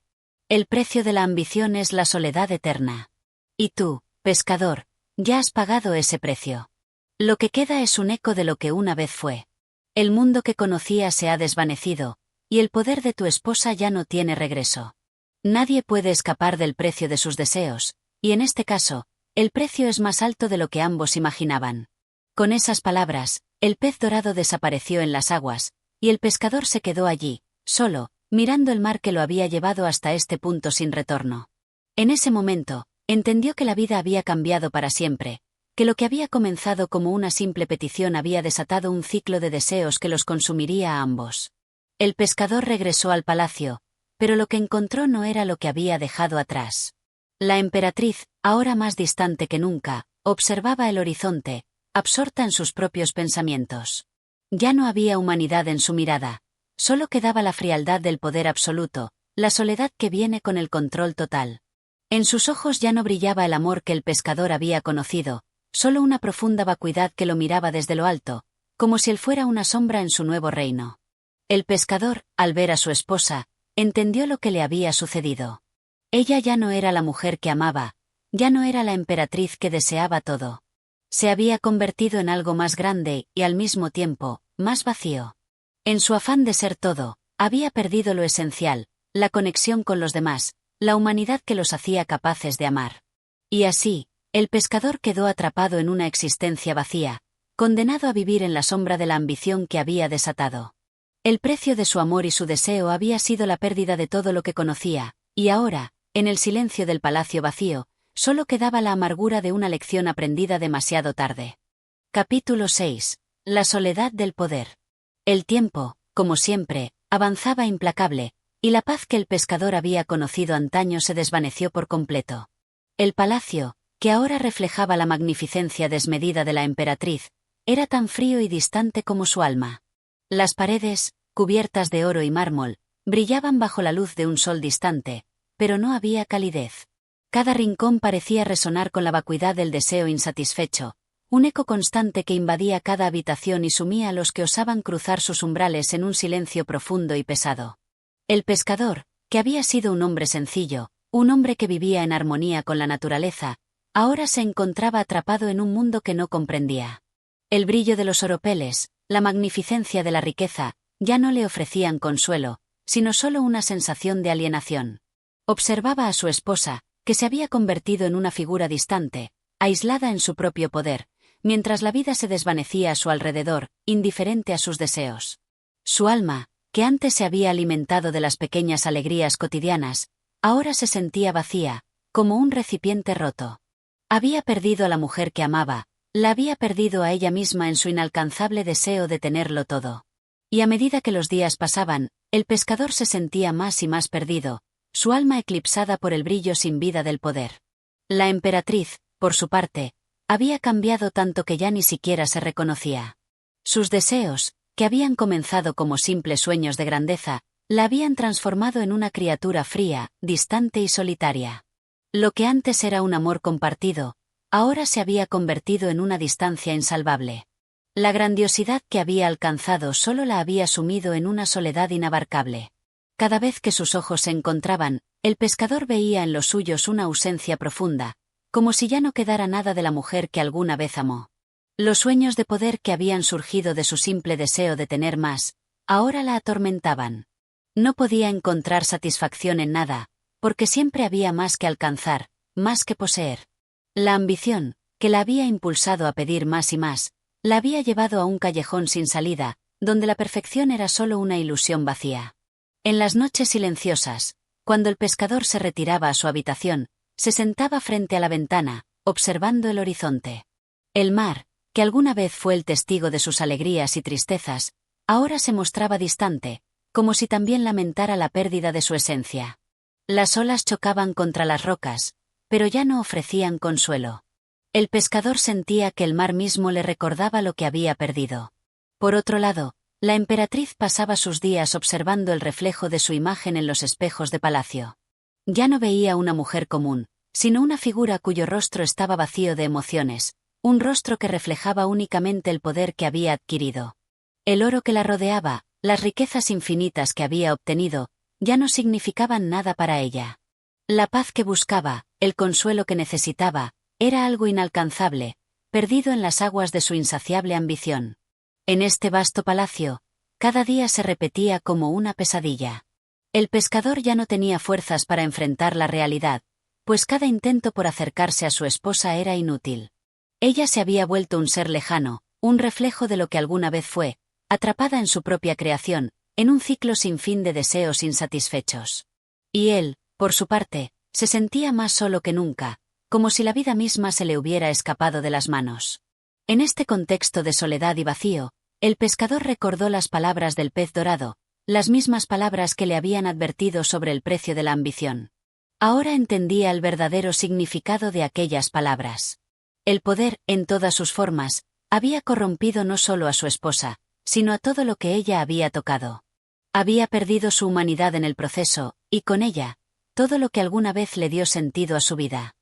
«El precio de la ambición es la soledad eterna. Y tú, pescador, ya has pagado ese precio. Lo que queda es un eco de lo que una vez fue. El mundo que conocías se ha desvanecido, y el poder de tu esposa ya no tiene regreso. Nadie puede escapar del precio de sus deseos, y en este caso, el precio es más alto de lo que ambos imaginaban». Con esas palabras, el pez dorado desapareció en las aguas, y el pescador se quedó allí, solo, mirando el mar que lo había llevado hasta este punto sin retorno. En ese momento, entendió que la vida había cambiado para siempre, que lo que había comenzado como una simple petición había desatado un ciclo de deseos que los consumiría a ambos. El pescador regresó al palacio, pero lo que encontró no era lo que había dejado atrás. La emperatriz, ahora más distante que nunca, observaba el horizonte, absorta en sus propios pensamientos. Ya no había humanidad en su mirada, solo quedaba la frialdad del poder absoluto, la soledad que viene con el control total. En sus ojos ya no brillaba el amor que el pescador había conocido, solo una profunda vacuidad que lo miraba desde lo alto, como si él fuera una sombra en su nuevo reino. El pescador, al ver a su esposa, entendió lo que le había sucedido. Ella ya no era la mujer que amaba, ya no era la emperatriz que deseaba todo. Se había convertido en algo más grande y al mismo tiempo, más vacío. En su afán de ser todo, había perdido lo esencial, la conexión con los demás, la humanidad que los hacía capaces de amar. Y así, El pescador quedó atrapado en una existencia vacía, condenado a vivir en la sombra de la ambición que había desatado. El precio de su amor y su deseo había sido la pérdida de todo lo que conocía, y ahora, en el silencio del palacio vacío, solo quedaba la amargura de una lección aprendida demasiado tarde. Capítulo 6. La soledad del poder. El tiempo, como siempre, avanzaba implacable, y la paz que el pescador había conocido antaño se desvaneció por completo. El palacio, que ahora reflejaba la magnificencia desmedida de la emperatriz, era tan frío y distante como su alma. Las paredes, cubiertas de oro y mármol, brillaban bajo la luz de un sol distante, pero no había calidez. Cada rincón parecía resonar con la vacuidad del deseo insatisfecho, un eco constante que invadía cada habitación y sumía a los que osaban cruzar sus umbrales en un silencio profundo y pesado. El pescador, que había sido un hombre sencillo, un hombre que vivía en armonía con la naturaleza, ahora se encontraba atrapado en un mundo que no comprendía. El brillo de los oropeles, la magnificencia de la riqueza, ya no le ofrecían consuelo, sino solo una sensación de alienación. Observaba a su esposa, que se había convertido en una figura distante, aislada en su propio poder, mientras la vida se desvanecía a su alrededor, indiferente a sus deseos. Su alma, que antes se había alimentado de las pequeñas alegrías cotidianas, ahora se sentía vacía, como un recipiente roto. Había perdido a la mujer que amaba, la había perdido a ella misma en su inalcanzable deseo de tenerlo todo. Y a medida que los días pasaban, el pescador se sentía más y más perdido, su alma eclipsada por el brillo sin vida del poder. La emperatriz, por su parte, había cambiado tanto que ya ni siquiera se reconocía. Sus deseos, que habían comenzado como simples sueños de grandeza, la habían transformado en una criatura fría, distante y solitaria. Lo que antes era un amor compartido, ahora se había convertido en una distancia insalvable. La grandiosidad que había alcanzado solo la había sumido en una soledad inabarcable. Cada vez que sus ojos se encontraban, el pescador veía en los suyos una ausencia profunda, como si ya no quedara nada de la mujer que alguna vez amó. Los sueños de poder que habían surgido de su simple deseo de tener más, ahora la atormentaban. No podía encontrar satisfacción en nada, porque siempre había más que alcanzar, más que poseer. La ambición, que la había impulsado a pedir más y más, la había llevado a un callejón sin salida, donde la perfección era solo una ilusión vacía. En las noches silenciosas, cuando el pescador se retiraba a su habitación, se sentaba frente a la ventana, observando el horizonte. El mar, que alguna vez fue el testigo de sus alegrías y tristezas, ahora se mostraba distante, como si también lamentara la pérdida de su esencia. Las olas chocaban contra las rocas, pero ya no ofrecían consuelo. El pescador sentía que el mar mismo le recordaba lo que había perdido. Por otro lado, la emperatriz pasaba sus días observando el reflejo de su imagen en los espejos de palacio. Ya no veía una mujer común, sino una figura cuyo rostro estaba vacío de emociones, un rostro que reflejaba únicamente el poder que había adquirido. El oro que la rodeaba, las riquezas infinitas que había obtenido, ya no significaban nada para ella. La paz que buscaba, el consuelo que necesitaba, era algo inalcanzable, perdido en las aguas de su insaciable ambición. En este vasto palacio, cada día se repetía como una pesadilla. El pescador ya no tenía fuerzas para enfrentar la realidad, pues cada intento por acercarse a su esposa era inútil. Ella se había vuelto un ser lejano, un reflejo de lo que alguna vez fue, atrapada en su propia creación, en un ciclo sin fin de deseos insatisfechos. Y él, por su parte, se sentía más solo que nunca, como si la vida misma se le hubiera escapado de las manos. En este contexto de soledad y vacío, el pescador recordó las palabras del pez dorado, las mismas palabras que le habían advertido sobre el precio de la ambición. Ahora entendía el verdadero significado de aquellas palabras. El poder, en todas sus formas, había corrompido no solo a su esposa, sino a todo lo que ella había tocado. Había perdido su humanidad en el proceso, y con ella, todo lo que alguna vez le dio sentido a su vida.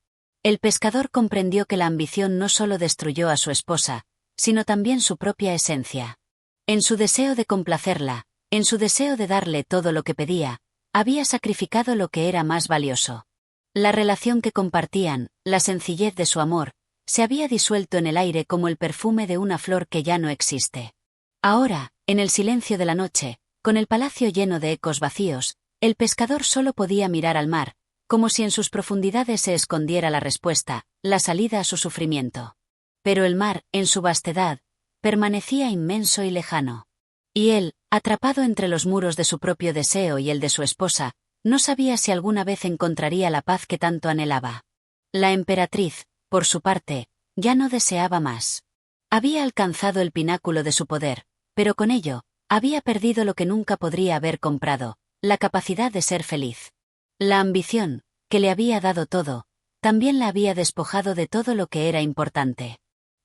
El pescador comprendió que la ambición no solo destruyó a su esposa, sino también su propia esencia. En su deseo de complacerla, en su deseo de darle todo lo que pedía, había sacrificado lo que era más valioso. La relación que compartían, la sencillez de su amor, se había disuelto en el aire como el perfume de una flor que ya no existe. Ahora, en el silencio de la noche, con el palacio lleno de ecos vacíos, el pescador solo podía mirar al mar, como si en sus profundidades se escondiera la respuesta, la salida a su sufrimiento. Pero el mar, en su vastedad, permanecía inmenso y lejano. Y él, atrapado entre los muros de su propio deseo y el de su esposa, no sabía si alguna vez encontraría la paz que tanto anhelaba. La emperatriz, por su parte, ya no deseaba más. Había alcanzado el pináculo de su poder, pero con ello, había perdido lo que nunca podría haber comprado, la capacidad de ser feliz. La ambición, que le había dado todo, también la había despojado de todo lo que era importante.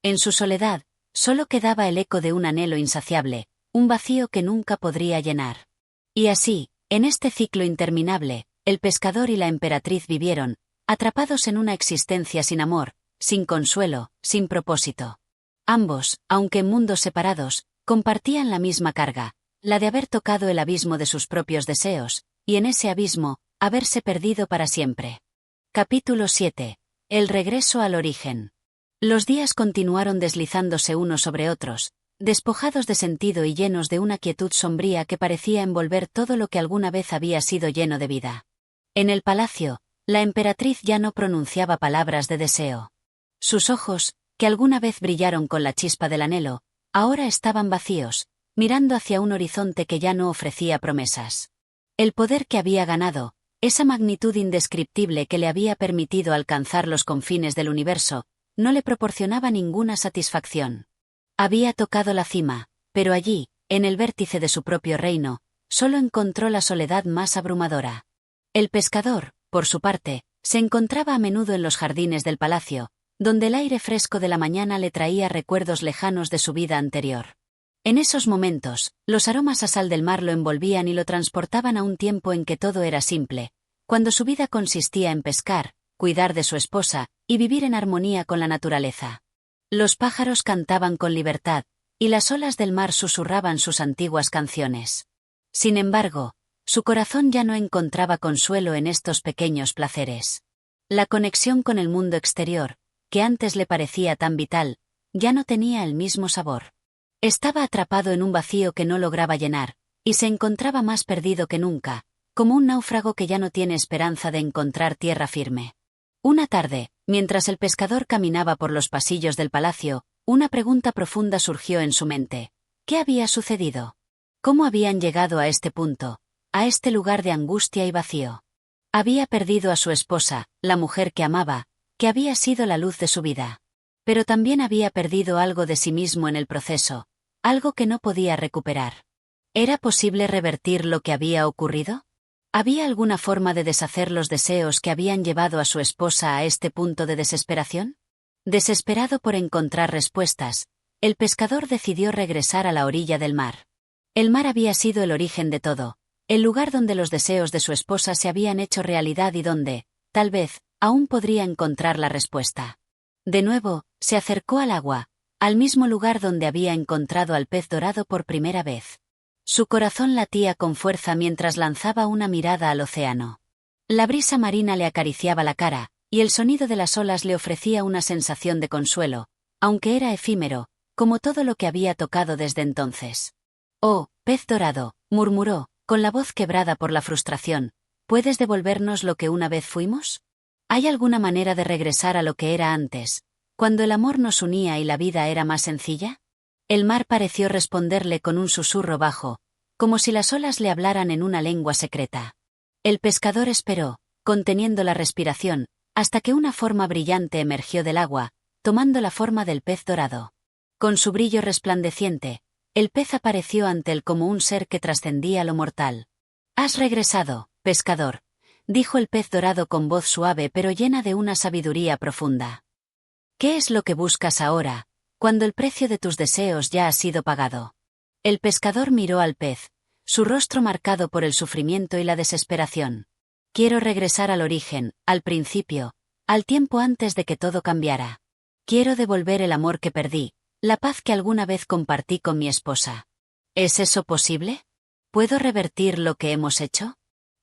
En su soledad, solo quedaba el eco de un anhelo insaciable, un vacío que nunca podría llenar. Y así, en este ciclo interminable, el pescador y la emperatriz vivieron, atrapados en una existencia sin amor, sin consuelo, sin propósito. Ambos, aunque en mundos separados, compartían la misma carga, la de haber tocado el abismo de sus propios deseos, y en ese abismo, haberse perdido para siempre. Capítulo 7. El regreso al origen. Los días continuaron deslizándose unos sobre otros, despojados de sentido y llenos de una quietud sombría que parecía envolver todo lo que alguna vez había sido lleno de vida. En el palacio, la emperatriz ya no pronunciaba palabras de deseo. Sus ojos, que alguna vez brillaron con la chispa del anhelo, ahora estaban vacíos, mirando hacia un horizonte que ya no ofrecía promesas. El poder que había ganado, esa magnitud indescriptible que le había permitido alcanzar los confines del universo, no le proporcionaba ninguna satisfacción. Había tocado la cima, pero allí, en el vértice de su propio reino, solo encontró la soledad más abrumadora. El pescador, por su parte, se encontraba a menudo en los jardines del palacio, donde el aire fresco de la mañana le traía recuerdos lejanos de su vida anterior. En esos momentos, los aromas a sal del mar lo envolvían y lo transportaban a un tiempo en que todo era simple, cuando su vida consistía en pescar, cuidar de su esposa, y vivir en armonía con la naturaleza. Los pájaros cantaban con libertad, y las olas del mar susurraban sus antiguas canciones. Sin embargo, su corazón ya no encontraba consuelo en estos pequeños placeres. La conexión con el mundo exterior, que antes le parecía tan vital, ya no tenía el mismo sabor. Estaba atrapado en un vacío que no lograba llenar, y se encontraba más perdido que nunca, como un náufrago que ya no tiene esperanza de encontrar tierra firme. Una tarde, mientras el pescador caminaba por los pasillos del palacio, una pregunta profunda surgió en su mente. ¿Qué había sucedido? ¿Cómo habían llegado a este punto, a este lugar de angustia y vacío? Había perdido a su esposa, la mujer que amaba, que había sido la luz de su vida. Pero también había perdido algo de sí mismo en el proceso, algo que no podía recuperar. ¿Era posible revertir lo que había ocurrido? ¿Había alguna forma de deshacer los deseos que habían llevado a su esposa a este punto de desesperación? Desesperado por encontrar respuestas, el pescador decidió regresar a la orilla del mar. El mar había sido el origen de todo, el lugar donde los deseos de su esposa se habían hecho realidad y donde, tal vez, aún podría encontrar la respuesta. De nuevo, se acercó al agua, al mismo lugar donde había encontrado al pez dorado por primera vez. Su corazón latía con fuerza mientras lanzaba una mirada al océano. La brisa marina le acariciaba la cara, y el sonido de las olas le ofrecía una sensación de consuelo, aunque era efímero, como todo lo que había tocado desde entonces. «Oh, pez dorado», murmuró, con la voz quebrada por la frustración, «¿puedes devolvernos lo que una vez fuimos? ¿Hay alguna manera de regresar a lo que era antes, cuando el amor nos unía y la vida era más sencilla?» El mar pareció responderle con un susurro bajo, como si las olas le hablaran en una lengua secreta. El pescador esperó, conteniendo la respiración, hasta que una forma brillante emergió del agua, tomando la forma del pez dorado. Con su brillo resplandeciente, el pez apareció ante él como un ser que trascendía lo mortal. «Has regresado, pescador», dijo el pez dorado con voz suave pero llena de una sabiduría profunda. «¿Qué es lo que buscas ahora, cuando el precio de tus deseos ya ha sido pagado?» El pescador miró al pez, su rostro marcado por el sufrimiento y la desesperación. «Quiero regresar al origen, al principio, al tiempo antes de que todo cambiara. Quiero devolver el amor que perdí, la paz que alguna vez compartí con mi esposa. ¿Es eso posible? ¿Puedo revertir lo que hemos hecho?»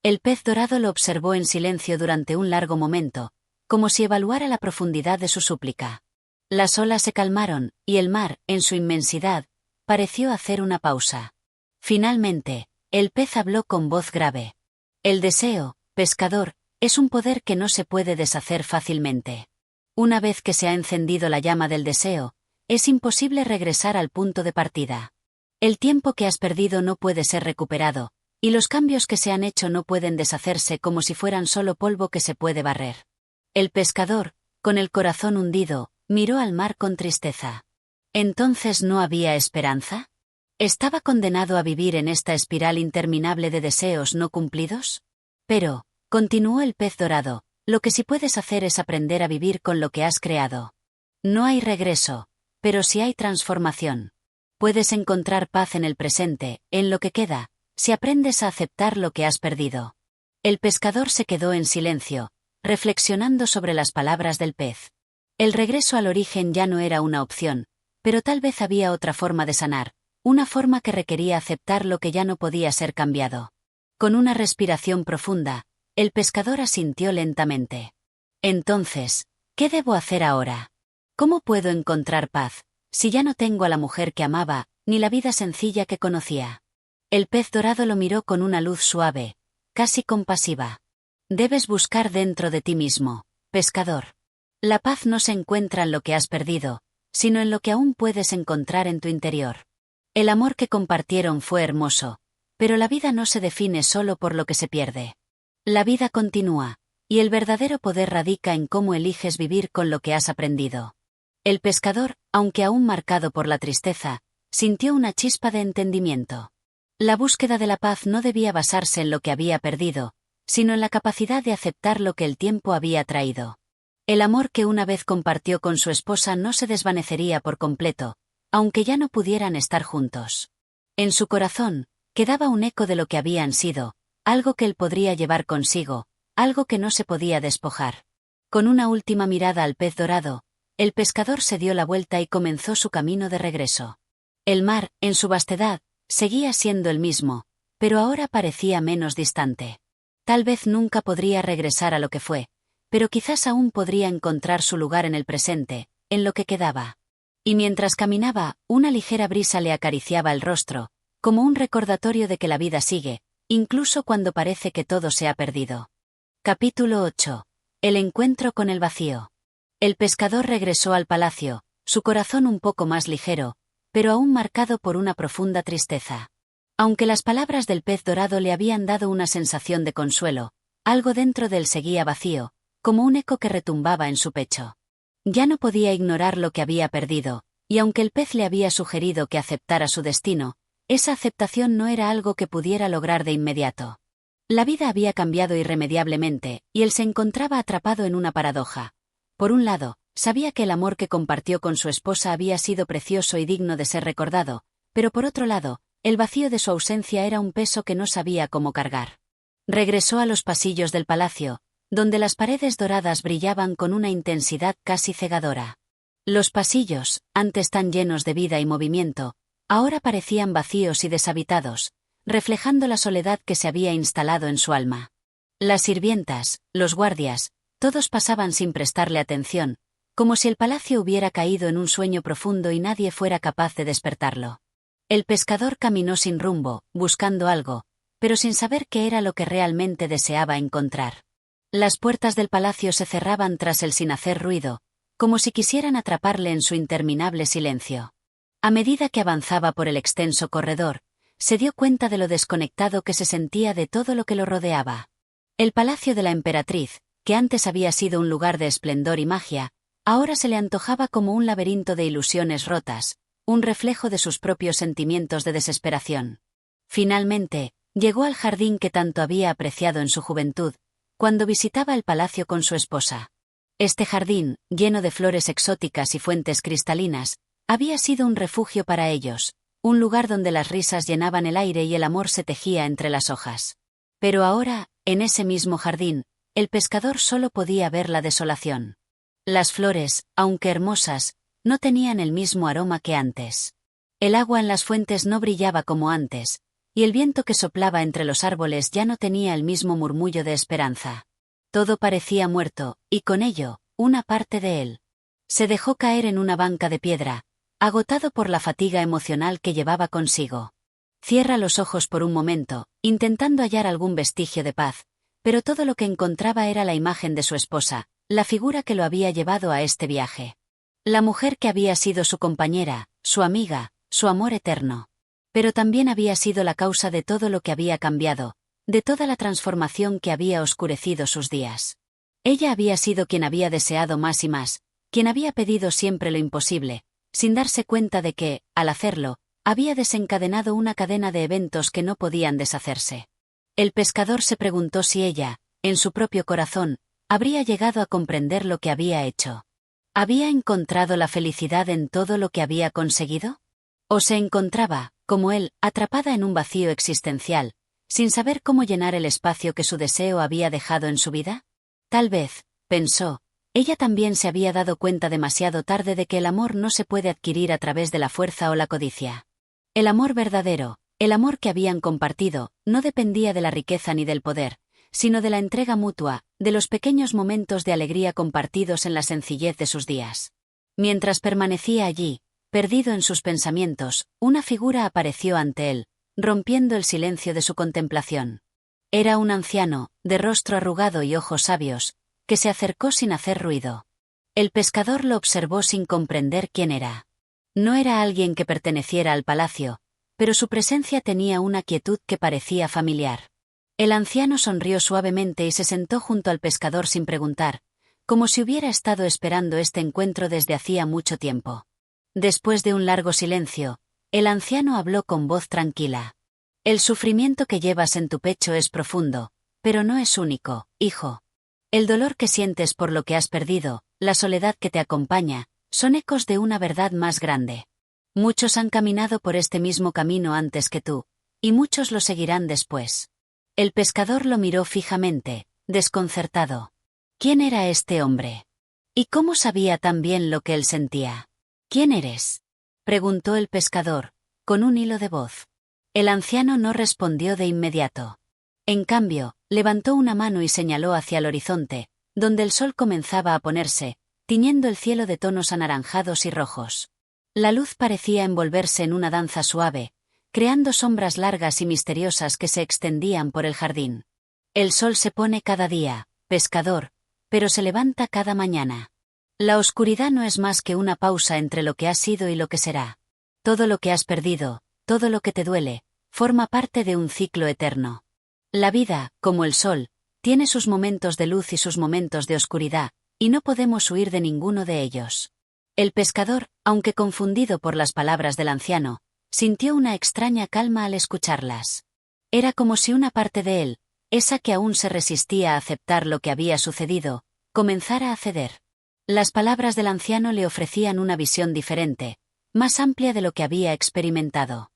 El pez dorado lo observó en silencio durante un largo momento, como si evaluara la profundidad de su súplica. Las olas se calmaron, y el mar, en su inmensidad, pareció hacer una pausa. Finalmente, el pez habló con voz grave. «El deseo, pescador, Es un poder que no se puede deshacer fácilmente. Una vez que se ha encendido la llama del deseo, es imposible regresar al punto de partida. El tiempo que has perdido no puede ser recuperado, y los cambios que se han hecho no pueden deshacerse como si fueran solo polvo que se puede barrer. El pescador, con el corazón hundido, miró al mar con tristeza. ¿Entonces no había esperanza? ¿Estaba condenado a vivir en esta espiral interminable de deseos no cumplidos? Pero, continuó el pez dorado, lo que sí puedes hacer es aprender a vivir con lo que has creado. No hay regreso, pero sí hay transformación. Puedes encontrar paz en el presente, en lo que queda, si aprendes a aceptar lo que has perdido. El pescador se quedó en silencio, reflexionando sobre las palabras del pez. El regreso al origen ya no era una opción, pero tal vez había otra forma de sanar, una forma que requería aceptar lo que ya no podía ser cambiado. Con una respiración profunda, el pescador asintió lentamente. Entonces, ¿qué debo hacer ahora? ¿Cómo puedo encontrar paz, si ya no tengo a la mujer que amaba, ni la vida sencilla que conocía? El pez dorado lo miró con una luz suave, casi compasiva. Debes buscar dentro de ti mismo, pescador. La paz no se encuentra en lo que has perdido, sino en lo que aún puedes encontrar en tu interior. El amor que compartieron fue hermoso, pero la vida no se define solo por lo que se pierde. La vida continúa, y el verdadero poder radica en cómo eliges vivir con lo que has aprendido. El pescador, aunque aún marcado por la tristeza, sintió una chispa de entendimiento. La búsqueda de la paz no debía basarse en lo que había perdido, sino en la capacidad de aceptar lo que el tiempo había traído. El amor que una vez compartió con su esposa no se desvanecería por completo, aunque ya no pudieran estar juntos. En su corazón, quedaba un eco de lo que habían sido, algo que él podría llevar consigo, algo que no se podía despojar. Con una última mirada al pez dorado, el pescador se dio la vuelta y comenzó su camino de regreso. El mar, en su vastedad, seguía siendo el mismo, pero ahora parecía menos distante. Tal vez nunca podría regresar a lo que fue, pero quizás aún podría encontrar su lugar en el presente, en lo que quedaba. Y mientras caminaba, una ligera brisa le acariciaba el rostro, como un recordatorio de que la vida sigue, incluso cuando parece que todo se ha perdido. Capítulo 8. El encuentro con el vacío. El pescador regresó al palacio, su corazón un poco más ligero, pero aún marcado por una profunda tristeza. Aunque las palabras del pez dorado le habían dado una sensación de consuelo, algo dentro de él seguía vacío, como un eco que retumbaba en su pecho. Ya no podía ignorar lo que había perdido, y aunque el pez le había sugerido que aceptara su destino, esa aceptación no era algo que pudiera lograr de inmediato. La vida había cambiado irremediablemente, y él se encontraba atrapado en una paradoja. Por un lado, sabía que el amor que compartió con su esposa había sido precioso y digno de ser recordado, pero por otro lado, el vacío de su ausencia era un peso que no sabía cómo cargar. Regresó a los pasillos del palacio, donde las paredes doradas brillaban con una intensidad casi cegadora. Los pasillos, antes tan llenos de vida y movimiento, ahora parecían vacíos y deshabitados, reflejando la soledad que se había instalado en su alma. Las sirvientas, los guardias, todos pasaban sin prestarle atención, como si el palacio hubiera caído en un sueño profundo y nadie fuera capaz de despertarlo. El pescador caminó sin rumbo, buscando algo, pero sin saber qué era lo que realmente deseaba encontrar. Las puertas del palacio se cerraban tras él sin hacer ruido, como si quisieran atraparle en su interminable silencio. A medida que avanzaba por el extenso corredor, se dio cuenta de lo desconectado que se sentía de todo lo que lo rodeaba. El palacio de la emperatriz, que antes había sido un lugar de esplendor y magia, ahora se le antojaba como un laberinto de ilusiones rotas, un reflejo de sus propios sentimientos de desesperación. Finalmente, llegó al jardín que tanto había apreciado en su juventud, cuando visitaba el palacio con su esposa. Este jardín, lleno de flores exóticas y fuentes cristalinas, había sido un refugio para ellos, un lugar donde las risas llenaban el aire y el amor se tejía entre las hojas. Pero ahora, en ese mismo jardín, el pescador solo podía ver la desolación. Las flores, aunque hermosas, no tenían el mismo aroma que antes. El agua en las fuentes no brillaba como antes, y el viento que soplaba entre los árboles ya no tenía el mismo murmullo de esperanza. Todo parecía muerto, y con ello, una parte de él. Se dejó caer en una banca de piedra, agotado por la fatiga emocional que llevaba consigo. Cierra los ojos por un momento, intentando hallar algún vestigio de paz, pero todo lo que encontraba era la imagen de su esposa, la figura que lo había llevado a este viaje. La mujer que había sido su compañera, su amiga, su amor eterno. Pero también había sido la causa de todo lo que había cambiado, de toda la transformación que había oscurecido sus días. Ella había sido quien había deseado más y más, quien había pedido siempre lo imposible, sin darse cuenta de que, al hacerlo, había desencadenado una cadena de eventos que no podían deshacerse. El pescador se preguntó si ella, en su propio corazón, habría llegado a comprender lo que había hecho. ¿Había encontrado la felicidad en todo lo que había conseguido? ¿O se encontraba, como él, atrapada en un vacío existencial, sin saber cómo llenar el espacio que su deseo había dejado en su vida? Tal vez, pensó, ella también se había dado cuenta demasiado tarde de que el amor no se puede adquirir a través de la fuerza o la codicia. El amor verdadero, el amor que habían compartido, no dependía de la riqueza ni del poder, sino de la entrega mutua, de los pequeños momentos de alegría compartidos en la sencillez de sus días. Mientras permanecía allí, perdido en sus pensamientos, una figura apareció ante él, rompiendo el silencio de su contemplación. Era un anciano, de rostro arrugado y ojos sabios, que se acercó sin hacer ruido. El pescador lo observó sin comprender quién era. No era alguien que perteneciera al palacio, pero su presencia tenía una quietud que parecía familiar. El anciano sonrió suavemente y se sentó junto al pescador sin preguntar, como si hubiera estado esperando este encuentro desde hacía mucho tiempo. Después de un largo silencio, el anciano habló con voz tranquila. El sufrimiento que llevas en tu pecho es profundo, pero no es único, hijo. El dolor que sientes por lo que has perdido, la soledad que te acompaña, son ecos de una verdad más grande. Muchos han caminado por este mismo camino antes que tú, y muchos lo seguirán después. El pescador lo miró fijamente, desconcertado. ¿Quién era este hombre? ¿Y cómo sabía tan bien lo que él sentía? ¿Quién eres?, preguntó el pescador, con un hilo de voz. El anciano no respondió de inmediato. En cambio, levantó una mano y señaló hacia el horizonte, donde el sol comenzaba a ponerse, tiñendo el cielo de tonos anaranjados y rojos. La luz parecía envolverse en una danza suave, creando sombras largas y misteriosas que se extendían por el jardín. El sol se pone cada día, pescador, pero se levanta cada mañana. La oscuridad no es más que una pausa entre lo que has sido y lo que será. Todo lo que has perdido, todo lo que te duele, forma parte de un ciclo eterno. La vida, como el sol, tiene sus momentos de luz y sus momentos de oscuridad, y no podemos huir de ninguno de ellos. El pescador, aunque confundido por las palabras del anciano, sintió una extraña calma al escucharlas. Era como si una parte de él, esa que aún se resistía a aceptar lo que había sucedido, comenzara a ceder. Las palabras del anciano le ofrecían una visión diferente, más amplia de lo que había experimentado.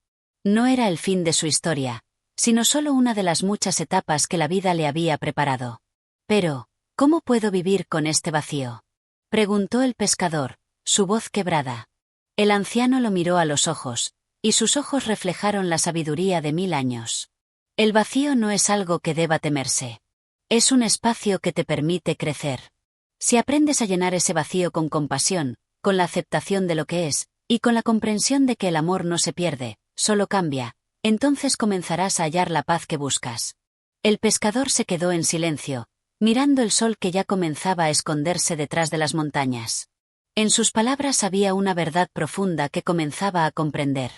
No era el fin de su historia, sino solo una de las muchas etapas que la vida le había preparado. Pero, ¿cómo puedo vivir con este vacío?, preguntó el pescador, su voz quebrada. El anciano lo miró a los ojos, y sus ojos reflejaron la sabiduría de 1000 años. El vacío no es algo que deba temerse. Es un espacio que te permite crecer. Si aprendes a llenar ese vacío con compasión, con la aceptación de lo que es, y con la comprensión de que el amor no se pierde, solo cambia, entonces comenzarás a hallar la paz que buscas. El pescador se quedó en silencio, mirando el sol que ya comenzaba a esconderse detrás de las montañas. En sus palabras había una verdad profunda que comenzaba a comprender.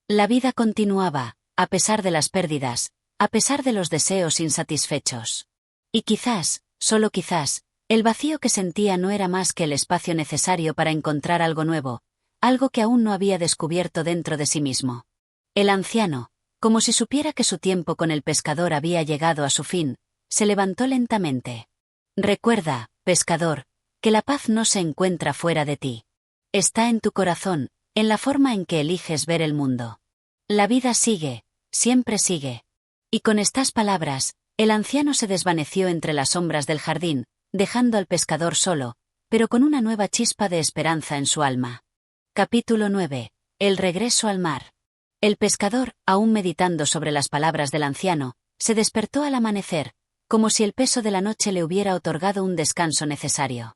La vida continuaba, a pesar de las pérdidas, a pesar de los deseos insatisfechos. Y quizás, solo quizás, el vacío que sentía no era más que el espacio necesario para encontrar algo nuevo, algo que aún no había descubierto dentro de sí mismo. El anciano, como si supiera que su tiempo con el pescador había llegado a su fin, se levantó lentamente. Recuerda, pescador, que la paz no se encuentra fuera de ti. Está en tu corazón, en la forma en que eliges ver el mundo. La vida sigue, siempre sigue. Y con estas palabras, el anciano se desvaneció entre las sombras del jardín, dejando al pescador solo, pero con una nueva chispa de esperanza en su alma. Capítulo 9. El regreso al mar. El pescador, aún meditando sobre las palabras del anciano, se despertó al amanecer, como si el peso de la noche le hubiera otorgado un descanso necesario.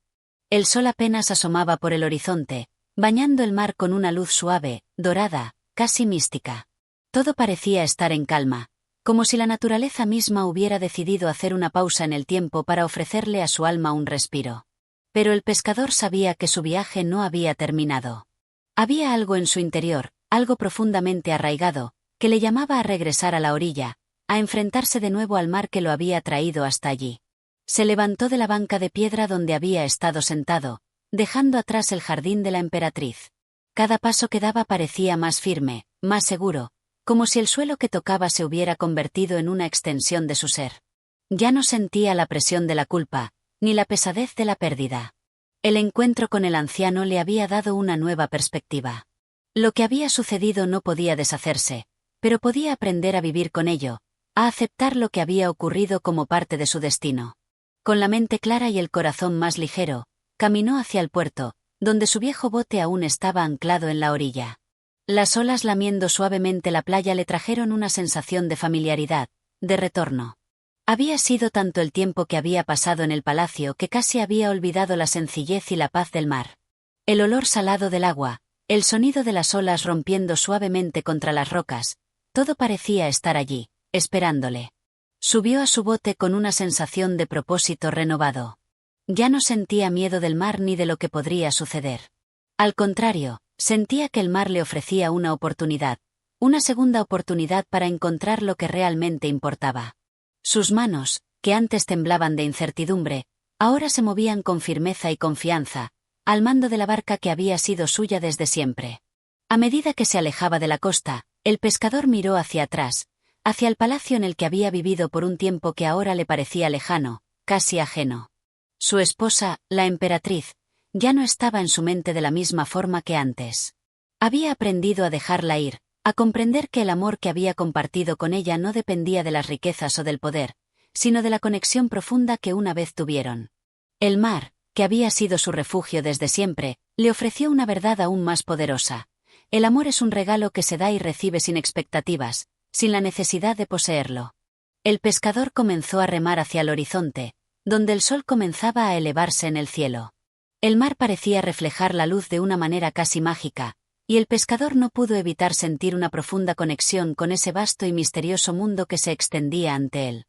El sol apenas asomaba por el horizonte, bañando el mar con una luz suave, dorada, casi mística. Todo parecía estar en calma, como si la naturaleza misma hubiera decidido hacer una pausa en el tiempo para ofrecerle a su alma un respiro. Pero el pescador sabía que su viaje no había terminado. Había algo en su interior, algo profundamente arraigado, que le llamaba a regresar a la orilla, a enfrentarse de nuevo al mar que lo había traído hasta allí. Se levantó de la banca de piedra donde había estado sentado, dejando atrás el jardín de la emperatriz. Cada paso que daba parecía más firme, más seguro, como si el suelo que tocaba se hubiera convertido en una extensión de su ser. Ya no sentía la presión de la culpa, ni la pesadez de la pérdida. El encuentro con el anciano le había dado una nueva perspectiva. Lo que había sucedido no podía deshacerse, pero podía aprender a vivir con ello, a aceptar lo que había ocurrido como parte de su destino. Con la mente clara y el corazón más ligero, caminó hacia el puerto, donde su viejo bote aún estaba anclado en la orilla. Las olas lamiendo suavemente la playa le trajeron una sensación de familiaridad, de retorno. Había sido tanto el tiempo que había pasado en el palacio que casi había olvidado la sencillez y la paz del mar. El olor salado del agua, el sonido de las olas rompiendo suavemente contra las rocas, todo parecía estar allí, esperándole. Subió a su bote con una sensación de propósito renovado. Ya no sentía miedo del mar ni de lo que podría suceder. Al contrario, sentía que el mar le ofrecía una oportunidad, una segunda oportunidad para encontrar lo que realmente importaba. Sus manos, que antes temblaban de incertidumbre, ahora se movían con firmeza y confianza, al mando de la barca que había sido suya desde siempre. A medida que se alejaba de la costa, el pescador miró hacia atrás, hacia el palacio en el que había vivido por un tiempo que ahora le parecía lejano, casi ajeno. Su esposa, la emperatriz, ya no estaba en su mente de la misma forma que antes. Había aprendido a dejarla ir, a comprender que el amor que había compartido con ella no dependía de las riquezas o del poder, sino de la conexión profunda que una vez tuvieron. El mar, que había sido su refugio desde siempre, le ofreció una verdad aún más poderosa. El amor es un regalo que se da y recibe sin expectativas, sin la necesidad de poseerlo. El pescador comenzó a remar hacia el horizonte, donde el sol comenzaba a elevarse en el cielo. El mar parecía reflejar la luz de una manera casi mágica, y el pescador no pudo evitar sentir una profunda conexión con ese vasto y misterioso mundo que se extendía ante él.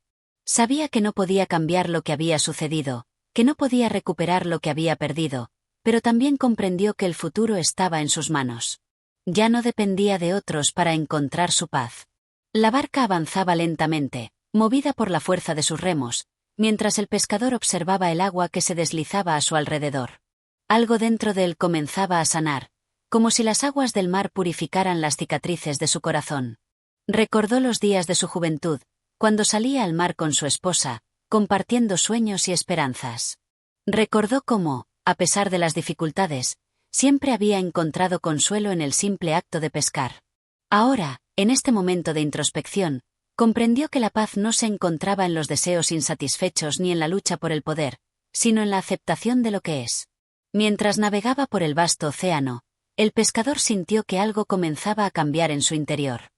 Sabía que no podía cambiar lo que había sucedido, que no podía recuperar lo que había perdido, pero también comprendió que el futuro estaba en sus manos. Ya no dependía de otros para encontrar su paz. La barca avanzaba lentamente, movida por la fuerza de sus remos, mientras el pescador observaba el agua que se deslizaba a su alrededor. Algo dentro de él comenzaba a sanar, como si las aguas del mar purificaran las cicatrices de su corazón. Recordó los días de su juventud, cuando salía al mar con su esposa, compartiendo sueños y esperanzas. Recordó cómo, a pesar de las dificultades, siempre había encontrado consuelo en el simple acto de pescar. Ahora, en este momento de introspección, comprendió que la paz no se encontraba en los deseos insatisfechos ni en la lucha por el poder, sino en la aceptación de lo que es. Mientras navegaba por el vasto océano, el pescador sintió que algo comenzaba a cambiar en su interior.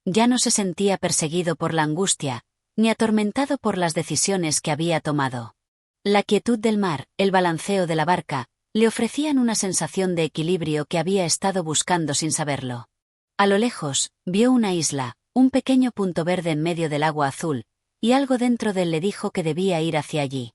Ya no se sentía perseguido por la angustia, ni atormentado por las decisiones que había tomado. La quietud del mar, el balanceo de la barca, le ofrecían una sensación de equilibrio que había estado buscando sin saberlo. A lo lejos, vio una isla, un pequeño punto verde en medio del agua azul, y algo dentro de él le dijo que debía ir hacia allí.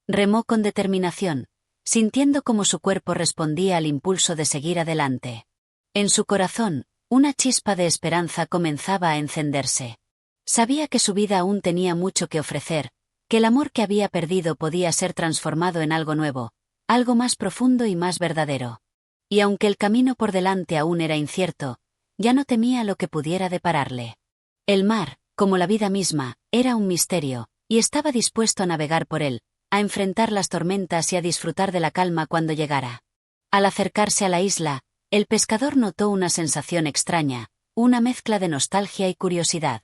Remó con determinación, sintiendo cómo su cuerpo respondía al impulso de seguir adelante. En su corazón, una chispa de esperanza comenzaba a encenderse. Sabía que su vida aún tenía mucho que ofrecer, que el amor que había perdido podía ser transformado en algo nuevo, algo más profundo y más verdadero. Y aunque el camino por delante aún era incierto, ya no temía lo que pudiera depararle. El mar, como la vida misma, era un misterio, y estaba dispuesto a navegar por él, a enfrentar las tormentas y a disfrutar de la calma cuando llegara. Al acercarse a la isla, el pescador notó una sensación extraña, una mezcla de nostalgia y curiosidad.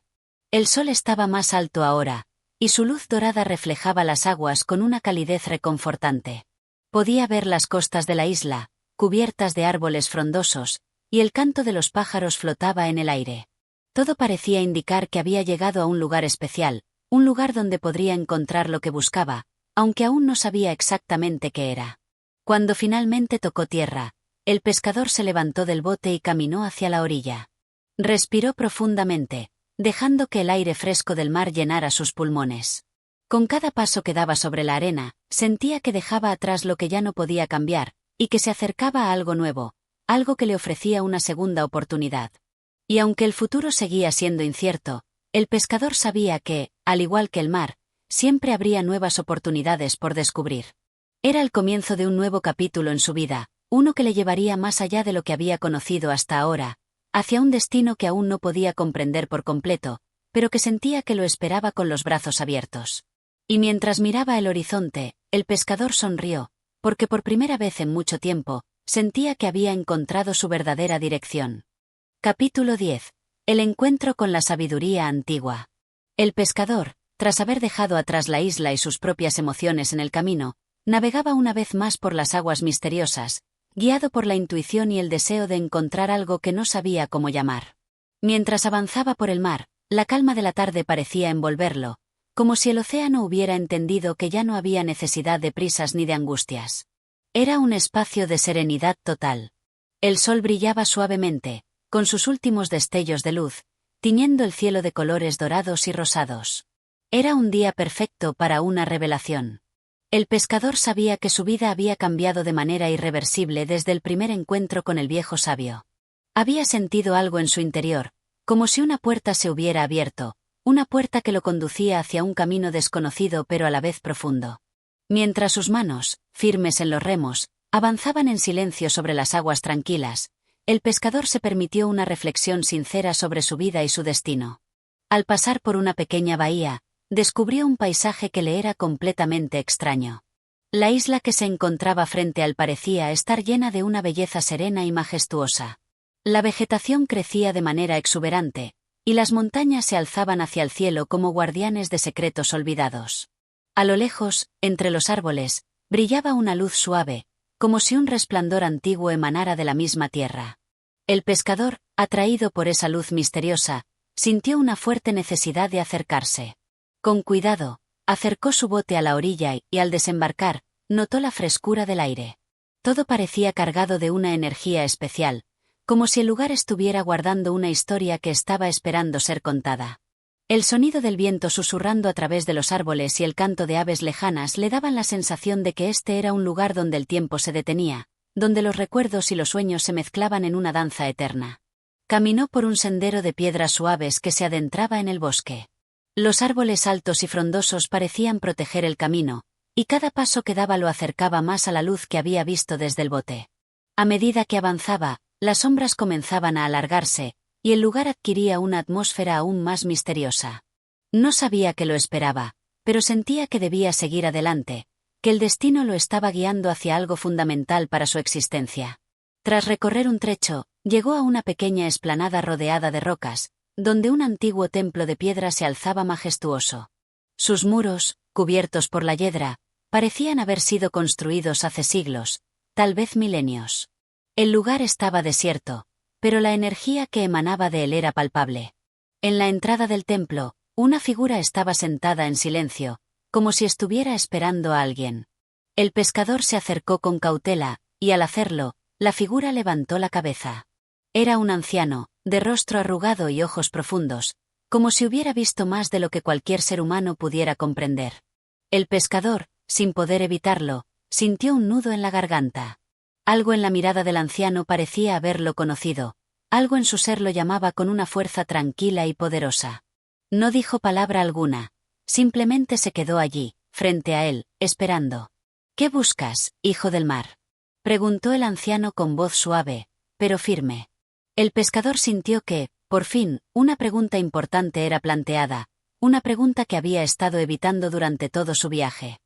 El sol estaba más alto ahora, y su luz dorada reflejaba las aguas con una calidez reconfortante. Podía ver las costas de la isla, cubiertas de árboles frondosos, y el canto de los pájaros flotaba en el aire. Todo parecía indicar que había llegado a un lugar especial, un lugar donde podría encontrar lo que buscaba, aunque aún no sabía exactamente qué era. Cuando finalmente tocó tierra, el pescador se levantó del bote y caminó hacia la orilla. Respiró profundamente, dejando que el aire fresco del mar llenara sus pulmones. Con cada paso que daba sobre la arena, sentía que dejaba atrás lo que ya no podía cambiar, y que se acercaba a algo nuevo, algo que le ofrecía una segunda oportunidad. Y aunque el futuro seguía siendo incierto, el pescador sabía que, al igual que el mar, siempre habría nuevas oportunidades por descubrir. Era el comienzo de un nuevo capítulo en su vida, uno que le llevaría más allá de lo que había conocido hasta ahora, hacia un destino que aún no podía comprender por completo, pero que sentía que lo esperaba con los brazos abiertos. Y mientras miraba el horizonte, el pescador sonrió, porque por primera vez en mucho tiempo, sentía que había encontrado su verdadera dirección. Capítulo 10. El encuentro con la sabiduría antigua. El pescador, tras haber dejado atrás la isla y sus propias emociones en el camino, navegaba una vez más por las aguas misteriosas, guiado por la intuición y el deseo de encontrar algo que no sabía cómo llamar. Mientras avanzaba por el mar, la calma de la tarde parecía envolverlo, como si el océano hubiera entendido que ya no había necesidad de prisas ni de angustias. Era un espacio de serenidad total. El sol brillaba suavemente, con sus últimos destellos de luz, tiñendo el cielo de colores dorados y rosados. Era un día perfecto para una revelación. El pescador sabía que su vida había cambiado de manera irreversible desde el primer encuentro con el viejo sabio. Había sentido algo en su interior, como si una puerta se hubiera abierto, una puerta que lo conducía hacia un camino desconocido pero a la vez profundo. Mientras sus manos, firmes en los remos, avanzaban en silencio sobre las aguas tranquilas, el pescador se permitió una reflexión sincera sobre su vida y su destino. Al pasar por una pequeña bahía, descubrió un paisaje que le era completamente extraño. La isla que se encontraba frente a él parecía estar llena de una belleza serena y majestuosa. La vegetación crecía de manera exuberante, y las montañas se alzaban hacia el cielo como guardianes de secretos olvidados. A lo lejos, entre los árboles, brillaba una luz suave, como si un resplandor antiguo emanara de la misma tierra. El pescador, atraído por esa luz misteriosa, sintió una fuerte necesidad de acercarse. Con cuidado, acercó su bote a la orilla y, al desembarcar, notó la frescura del aire. Todo parecía cargado de una energía especial, como si el lugar estuviera guardando una historia que estaba esperando ser contada. El sonido del viento susurrando a través de los árboles y el canto de aves lejanas le daban la sensación de que este era un lugar donde el tiempo se detenía, donde los recuerdos y los sueños se mezclaban en una danza eterna. Caminó por un sendero de piedras suaves que se adentraba en el bosque. Los árboles altos y frondosos parecían proteger el camino, y cada paso que daba lo acercaba más a la luz que había visto desde el bote. A medida que avanzaba, las sombras comenzaban a alargarse, y el lugar adquiría una atmósfera aún más misteriosa. No sabía qué lo esperaba, pero sentía que debía seguir adelante, que el destino lo estaba guiando hacia algo fundamental para su existencia. Tras recorrer un trecho, llegó a una pequeña explanada rodeada de rocas, donde un antiguo templo de piedra se alzaba majestuoso. Sus muros, cubiertos por la hiedra, parecían haber sido construidos hace siglos, tal vez milenios. El lugar estaba desierto, pero la energía que emanaba de él era palpable. En la entrada del templo, una figura estaba sentada en silencio, como si estuviera esperando a alguien. El pescador se acercó con cautela, y al hacerlo, la figura levantó la cabeza. Era un anciano, de rostro arrugado y ojos profundos, como si hubiera visto más de lo que cualquier ser humano pudiera comprender. El pescador, sin poder evitarlo, sintió un nudo en la garganta. Algo en la mirada del anciano parecía haberlo conocido, algo en su ser lo llamaba con una fuerza tranquila y poderosa. No dijo palabra alguna, simplemente se quedó allí, frente a él, esperando. «¿Qué buscas, hijo del mar?», preguntó el anciano con voz suave, pero firme. El pescador sintió que, por fin, una pregunta importante era planteada, una pregunta que había estado evitando durante todo su viaje.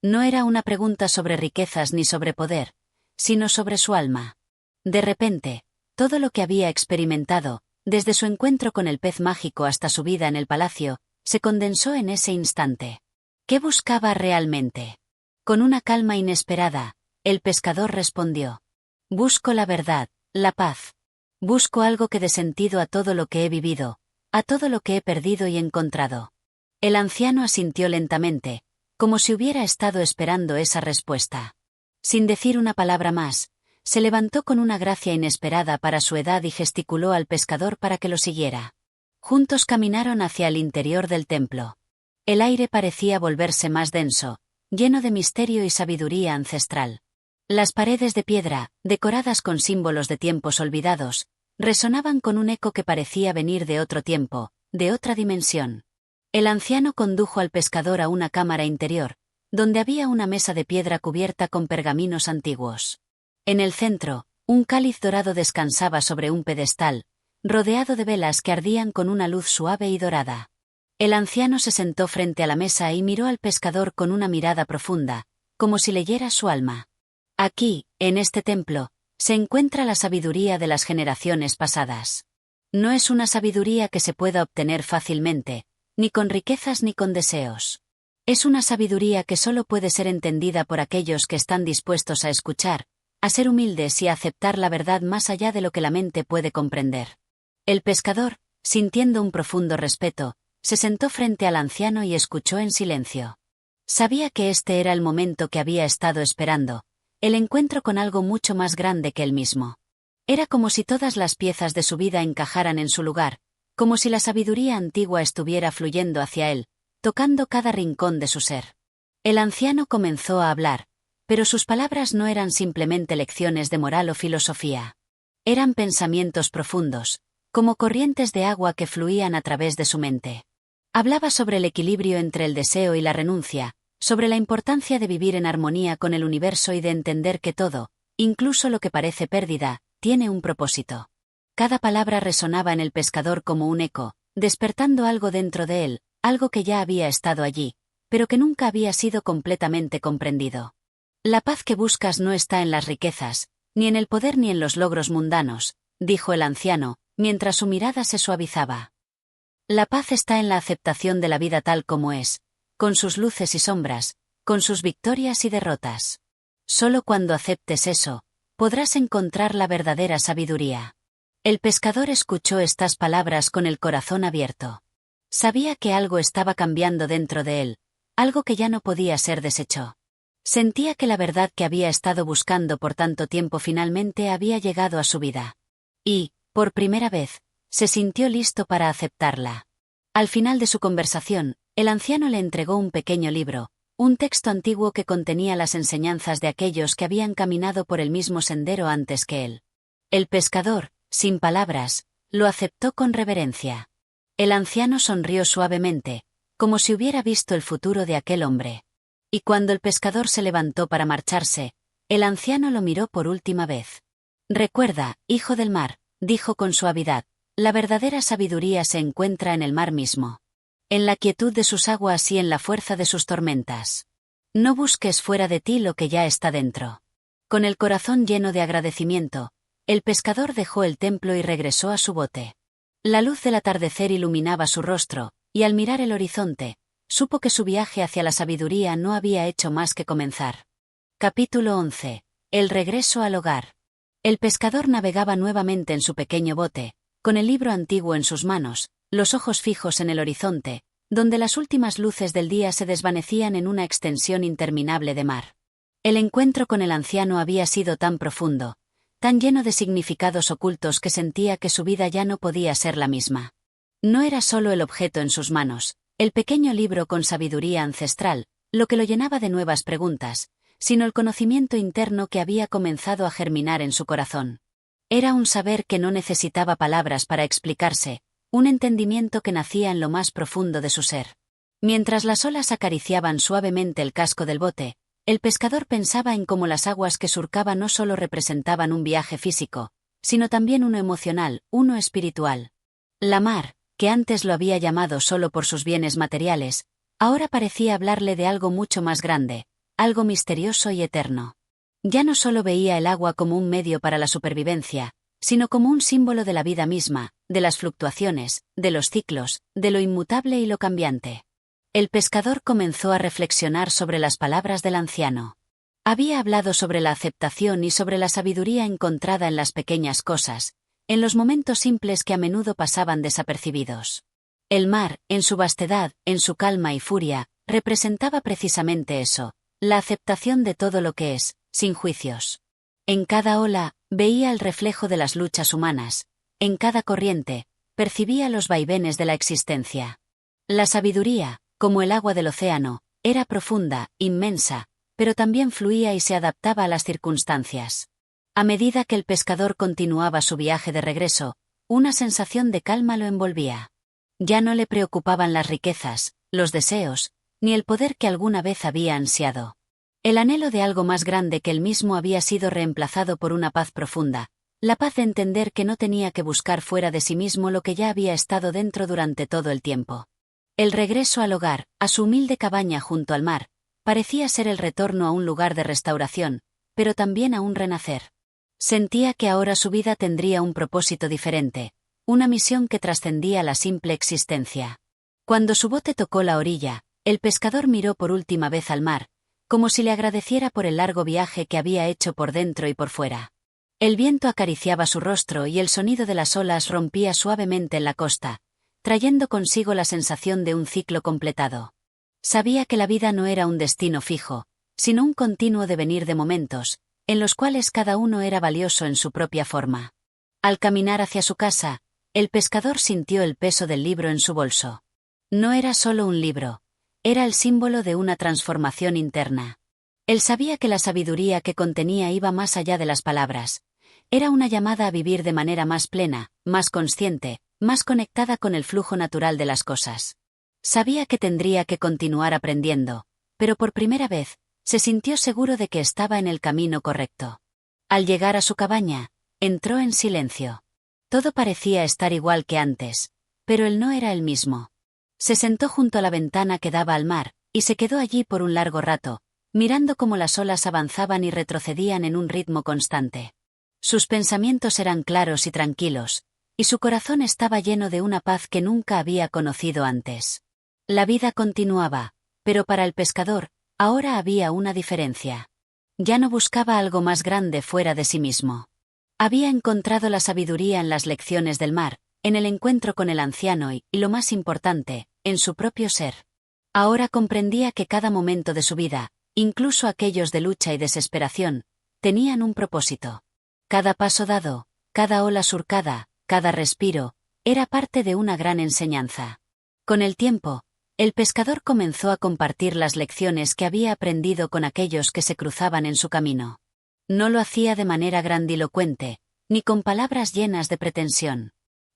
No era una pregunta sobre riquezas ni sobre poder, sino sobre su alma. De repente, todo lo que había experimentado, desde su encuentro con el pez mágico hasta su vida en el palacio, se condensó en ese instante. ¿Qué buscaba realmente? Con una calma inesperada, el pescador respondió: «Busco la verdad, la paz. Busco algo que dé sentido a todo lo que he vivido, a todo lo que he perdido y encontrado». El anciano asintió lentamente, como si hubiera estado esperando esa respuesta. Sin decir una palabra más, se levantó con una gracia inesperada para su edad y gesticuló al pescador para que lo siguiera. Juntos caminaron hacia el interior del templo. El aire parecía volverse más denso, lleno de misterio y sabiduría ancestral. Las paredes de piedra, decoradas con símbolos de tiempos olvidados, resonaban con un eco que parecía venir de otro tiempo, de otra dimensión. El anciano condujo al pescador a una cámara interior, donde había una mesa de piedra cubierta con pergaminos antiguos. En el centro, un cáliz dorado descansaba sobre un pedestal, rodeado de velas que ardían con una luz suave y dorada. El anciano se sentó frente a la mesa y miró al pescador con una mirada profunda, como si leyera su alma. Aquí, en este templo, se encuentra la sabiduría de las generaciones pasadas. No es una sabiduría que se pueda obtener fácilmente, ni con riquezas ni con deseos. Es una sabiduría que solo puede ser entendida por aquellos que están dispuestos a escuchar, a ser humildes y a aceptar la verdad más allá de lo que la mente puede comprender. El pescador, sintiendo un profundo respeto, se sentó frente al anciano y escuchó en silencio. Sabía que este era el momento que había estado esperando, el encuentro con algo mucho más grande que él mismo. Era como si todas las piezas de su vida encajaran en su lugar, como si la sabiduría antigua estuviera fluyendo hacia él, tocando cada rincón de su ser. El anciano comenzó a hablar, pero sus palabras no eran simplemente lecciones de moral o filosofía. Eran pensamientos profundos, como corrientes de agua que fluían a través de su mente. Hablaba sobre el equilibrio entre el deseo y la renuncia, sobre la importancia de vivir en armonía con el universo y de entender que todo, incluso lo que parece pérdida, tiene un propósito. Cada palabra resonaba en el pescador como un eco, despertando algo dentro de él, algo que ya había estado allí, pero que nunca había sido completamente comprendido. La paz que buscas no está en las riquezas, ni en el poder ni en los logros mundanos, dijo el anciano, mientras su mirada se suavizaba. La paz está en la aceptación de la vida tal como es, con sus luces y sombras, con sus victorias y derrotas. Solo cuando aceptes eso, podrás encontrar la verdadera sabiduría. El pescador escuchó estas palabras con el corazón abierto. Sabía que algo estaba cambiando dentro de él, algo que ya no podía ser deshecho. Sentía que la verdad que había estado buscando por tanto tiempo finalmente había llegado a su vida. Y, por primera vez, se sintió listo para aceptarla. Al final de su conversación, el anciano le entregó un pequeño libro, un texto antiguo que contenía las enseñanzas de aquellos que habían caminado por el mismo sendero antes que él. El pescador, sin palabras, lo aceptó con reverencia. El anciano sonrió suavemente, como si hubiera visto el futuro de aquel hombre. Y cuando el pescador se levantó para marcharse, el anciano lo miró por última vez. «Recuerda, hijo del mar», dijo con suavidad, «la verdadera sabiduría se encuentra en el mar mismo. En la quietud de sus aguas y en la fuerza de sus tormentas. No busques fuera de ti lo que ya está dentro». Con el corazón lleno de agradecimiento, el pescador dejó el templo y regresó a su bote. La luz del atardecer iluminaba su rostro, y al mirar el horizonte, supo que su viaje hacia la sabiduría no había hecho más que comenzar. Capítulo 11. El regreso al hogar. El pescador navegaba nuevamente en su pequeño bote, con el libro antiguo en sus manos, los ojos fijos en el horizonte, donde las últimas luces del día se desvanecían en una extensión interminable de mar. El encuentro con el anciano había sido tan profundo, tan lleno de significados ocultos que sentía que su vida ya no podía ser la misma. No era solo el objeto en sus manos, el pequeño libro con sabiduría ancestral, lo que lo llenaba de nuevas preguntas, sino el conocimiento interno que había comenzado a germinar en su corazón. Era un saber que no necesitaba palabras para explicarse, un entendimiento que nacía en lo más profundo de su ser. Mientras las olas acariciaban suavemente el casco del bote, el pescador pensaba en cómo las aguas que surcaba no solo representaban un viaje físico, sino también uno emocional, uno espiritual. La mar, que antes lo había llamado solo por sus bienes materiales, ahora parecía hablarle de algo mucho más grande, algo misterioso y eterno. Ya no solo veía el agua como un medio para la supervivencia, sino como un símbolo de la vida misma, de las fluctuaciones, de los ciclos, de lo inmutable y lo cambiante. El pescador comenzó a reflexionar sobre las palabras del anciano. Había hablado sobre la aceptación y sobre la sabiduría encontrada en las pequeñas cosas, en los momentos simples que a menudo pasaban desapercibidos. El mar, en su vastedad, en su calma y furia, representaba precisamente eso, la aceptación de todo lo que es, sin juicios. En cada ola, veía el reflejo de las luchas humanas, en cada corriente, percibía los vaivenes de la existencia. La sabiduría, como el agua del océano, era profunda, inmensa, pero también fluía y se adaptaba a las circunstancias. A medida que el pescador continuaba su viaje de regreso, una sensación de calma lo envolvía. Ya no le preocupaban las riquezas, los deseos, ni el poder que alguna vez había ansiado. El anhelo de algo más grande que él mismo había sido reemplazado por una paz profunda, la paz de entender que no tenía que buscar fuera de sí mismo lo que ya había estado dentro durante todo el tiempo. El regreso al hogar, a su humilde cabaña junto al mar, parecía ser el retorno a un lugar de restauración, pero también a un renacer. Sentía que ahora su vida tendría un propósito diferente, una misión que trascendía la simple existencia. Cuando su bote tocó la orilla, el pescador miró por última vez al mar, como si le agradeciera por el largo viaje que había hecho por dentro y por fuera. El viento acariciaba su rostro y el sonido de las olas rompía suavemente en la costa, trayendo consigo la sensación de un ciclo completado. Sabía que la vida no era un destino fijo, sino un continuo devenir de momentos, en los cuales cada uno era valioso en su propia forma. Al caminar hacia su casa, el pescador sintió el peso del libro en su bolso. No era solo un libro, era el símbolo de una transformación interna. Él sabía que la sabiduría que contenía iba más allá de las palabras. Era una llamada a vivir de manera más plena, más consciente, más conectada con el flujo natural de las cosas. Sabía que tendría que continuar aprendiendo, pero por primera vez, se sintió seguro de que estaba en el camino correcto. Al llegar a su cabaña, entró en silencio. Todo parecía estar igual que antes, pero él no era el mismo. Se sentó junto a la ventana que daba al mar, y se quedó allí por un largo rato, mirando cómo las olas avanzaban y retrocedían en un ritmo constante. Sus pensamientos eran claros y tranquilos, y su corazón estaba lleno de una paz que nunca había conocido antes. La vida continuaba, pero para el pescador, ahora había una diferencia. Ya no buscaba algo más grande fuera de sí mismo. Había encontrado la sabiduría en las lecciones del mar, en el encuentro con el anciano y, lo más importante, en su propio ser. Ahora comprendía que cada momento de su vida, incluso aquellos de lucha y desesperación, tenían un propósito. Cada paso dado, cada ola surcada, cada respiro, era parte de una gran enseñanza. Con el tiempo, el pescador comenzó a compartir las lecciones que había aprendido con aquellos que se cruzaban en su camino. No lo hacía de manera grandilocuente, ni con palabras llenas de pretensión.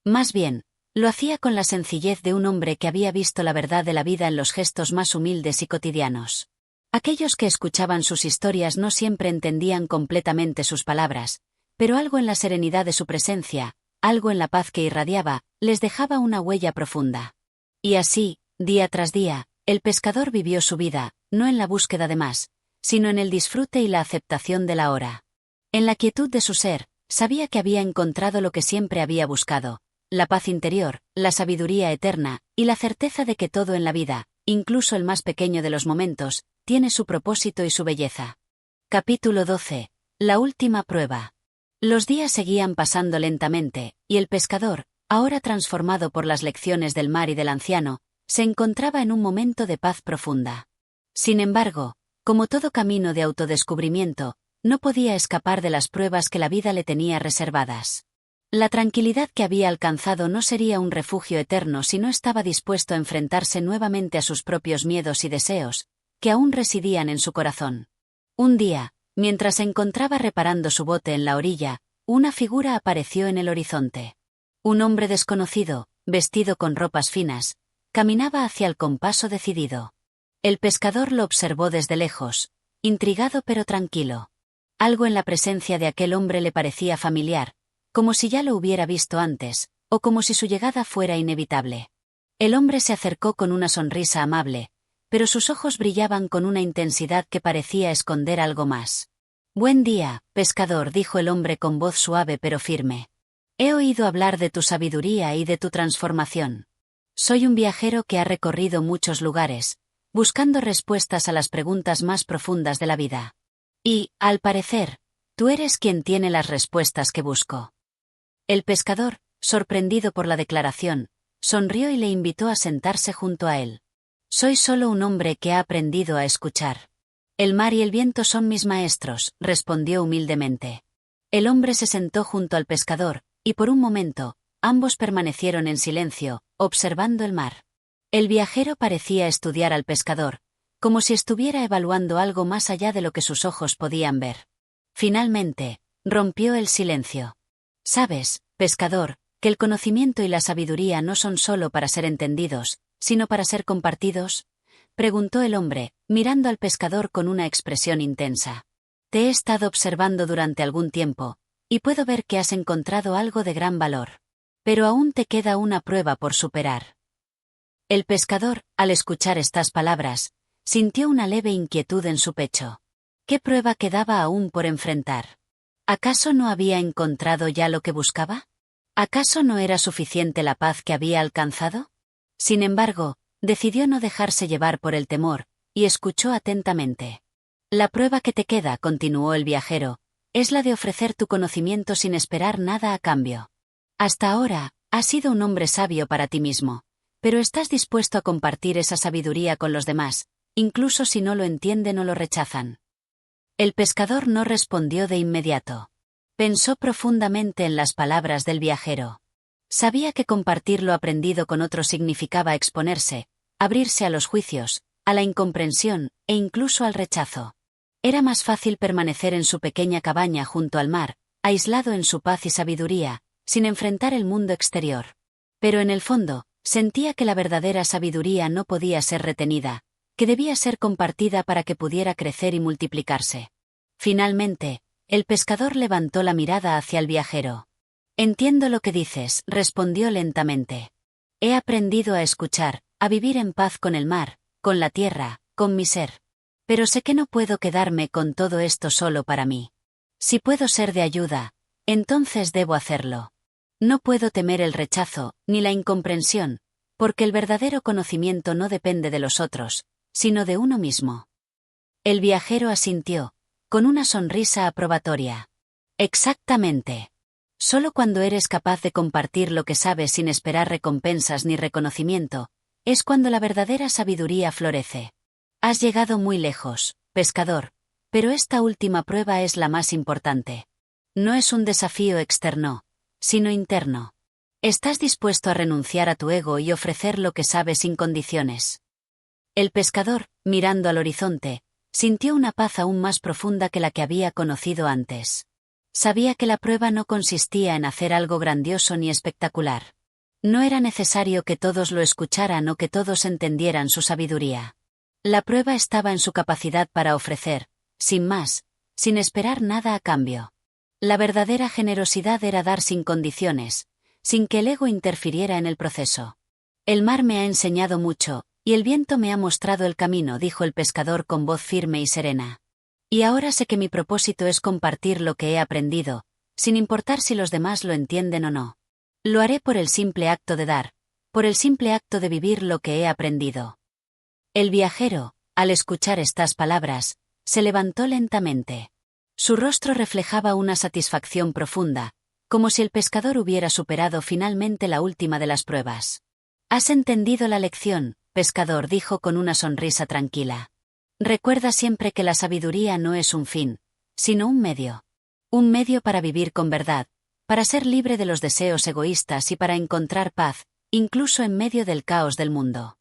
Más bien, lo hacía con la sencillez de un hombre que había visto la verdad de la vida en los gestos más humildes y cotidianos. Aquellos que escuchaban sus historias no siempre entendían completamente sus palabras, pero algo en la serenidad de su presencia, algo en la paz que irradiaba, les dejaba una huella profunda. Y así, día tras día, el pescador vivió su vida, no en la búsqueda de más, sino en el disfrute y la aceptación de la hora. En la quietud de su ser, sabía que había encontrado lo que siempre había buscado, la paz interior, la sabiduría eterna, y la certeza de que todo en la vida, incluso el más pequeño de los momentos, tiene su propósito y su belleza. Capítulo 12. La última prueba. Los días seguían pasando lentamente, y el pescador, ahora transformado por las lecciones del mar y del anciano, se encontraba en un momento de paz profunda. Sin embargo, como todo camino de autodescubrimiento, no podía escapar de las pruebas que la vida le tenía reservadas. La tranquilidad que había alcanzado no sería un refugio eterno si no estaba dispuesto a enfrentarse nuevamente a sus propios miedos y deseos, que aún residían en su corazón. Un día, mientras se encontraba reparando su bote en la orilla, una figura apareció en el horizonte. Un hombre desconocido, vestido con ropas finas, caminaba hacia el con paso decidido. El pescador lo observó desde lejos, intrigado pero tranquilo. Algo en la presencia de aquel hombre le parecía familiar, como si ya lo hubiera visto antes, o como si su llegada fuera inevitable. El hombre se acercó con una sonrisa amable, pero sus ojos brillaban con una intensidad que parecía esconder algo más. «Buen día, pescador», dijo el hombre con voz suave pero firme. «He oído hablar de tu sabiduría y de tu transformación. Soy un viajero que ha recorrido muchos lugares, buscando respuestas a las preguntas más profundas de la vida. Y, al parecer, tú eres quien tiene las respuestas que busco». El pescador, sorprendido por la declaración, sonrió y le invitó a sentarse junto a él. «Soy solo un hombre que ha aprendido a escuchar. El mar y el viento son mis maestros», respondió humildemente. El hombre se sentó junto al pescador, y por un momento, ambos permanecieron en silencio, observando el mar. El viajero parecía estudiar al pescador, como si estuviera evaluando algo más allá de lo que sus ojos podían ver. Finalmente, rompió el silencio. «Sabes, pescador, que el conocimiento y la sabiduría no son solo para ser entendidos, sino para ser compartidos», preguntó el hombre, mirando al pescador con una expresión intensa. «Te he estado observando durante algún tiempo, y puedo ver que has encontrado algo de gran valor. Pero aún te queda una prueba por superar». El pescador, al escuchar estas palabras, sintió una leve inquietud en su pecho. ¿Qué prueba quedaba aún por enfrentar? ¿Acaso no había encontrado ya lo que buscaba? ¿Acaso no era suficiente la paz que había alcanzado? Sin embargo, decidió no dejarse llevar por el temor, y escuchó atentamente. «La prueba que te queda», continuó el viajero, «es la de ofrecer tu conocimiento sin esperar nada a cambio. Hasta ahora, has sido un hombre sabio para ti mismo, pero estás dispuesto a compartir esa sabiduría con los demás, incluso si no lo entienden o lo rechazan». El pescador no respondió de inmediato. Pensó profundamente en las palabras del viajero. Sabía que compartir lo aprendido con otros significaba exponerse, abrirse a los juicios, a la incomprensión, e incluso al rechazo. Era más fácil permanecer en su pequeña cabaña junto al mar, aislado en su paz y sabiduría, sin enfrentar el mundo exterior. Pero en el fondo, sentía que la verdadera sabiduría no podía ser retenida, que debía ser compartida para que pudiera crecer y multiplicarse. Finalmente, el pescador levantó la mirada hacia el viajero. «Entiendo lo que dices», respondió lentamente. «He aprendido a escuchar, a vivir en paz con el mar, con la tierra, con mi ser. Pero sé que no puedo quedarme con todo esto solo para mí. Si puedo ser de ayuda, entonces debo hacerlo. No puedo temer el rechazo, ni la incomprensión, porque el verdadero conocimiento no depende de los otros, sino de uno mismo». El viajero asintió, con una sonrisa aprobatoria. «Exactamente. Solo cuando eres capaz de compartir lo que sabes sin esperar recompensas ni reconocimiento, es cuando la verdadera sabiduría florece. Has llegado muy lejos, pescador, pero esta última prueba es la más importante. No es un desafío externo, sino interno. ¿Estás dispuesto a renunciar a tu ego y ofrecer lo que sabes sin condiciones?» El pescador, mirando al horizonte, sintió una paz aún más profunda que la que había conocido antes. Sabía que la prueba no consistía en hacer algo grandioso ni espectacular. No era necesario que todos lo escucharan o que todos entendieran su sabiduría. La prueba estaba en su capacidad para ofrecer, sin más, sin esperar nada a cambio. La verdadera generosidad era dar sin condiciones, sin que el ego interfiriera en el proceso. «El mar me ha enseñado mucho, y el viento me ha mostrado el camino», dijo el pescador con voz firme y serena. «Y ahora sé que mi propósito es compartir lo que he aprendido, sin importar si los demás lo entienden o no. Lo haré por el simple acto de dar, por el simple acto de vivir lo que he aprendido». El viajero, al escuchar estas palabras, se levantó lentamente. Su rostro reflejaba una satisfacción profunda, como si el pescador hubiera superado finalmente la última de las pruebas. «Has entendido la lección, pescador», dijo con una sonrisa tranquila. «Recuerda siempre que la sabiduría no es un fin, sino un medio. Un medio para vivir con verdad, para ser libre de los deseos egoístas y para encontrar paz, incluso en medio del caos del mundo».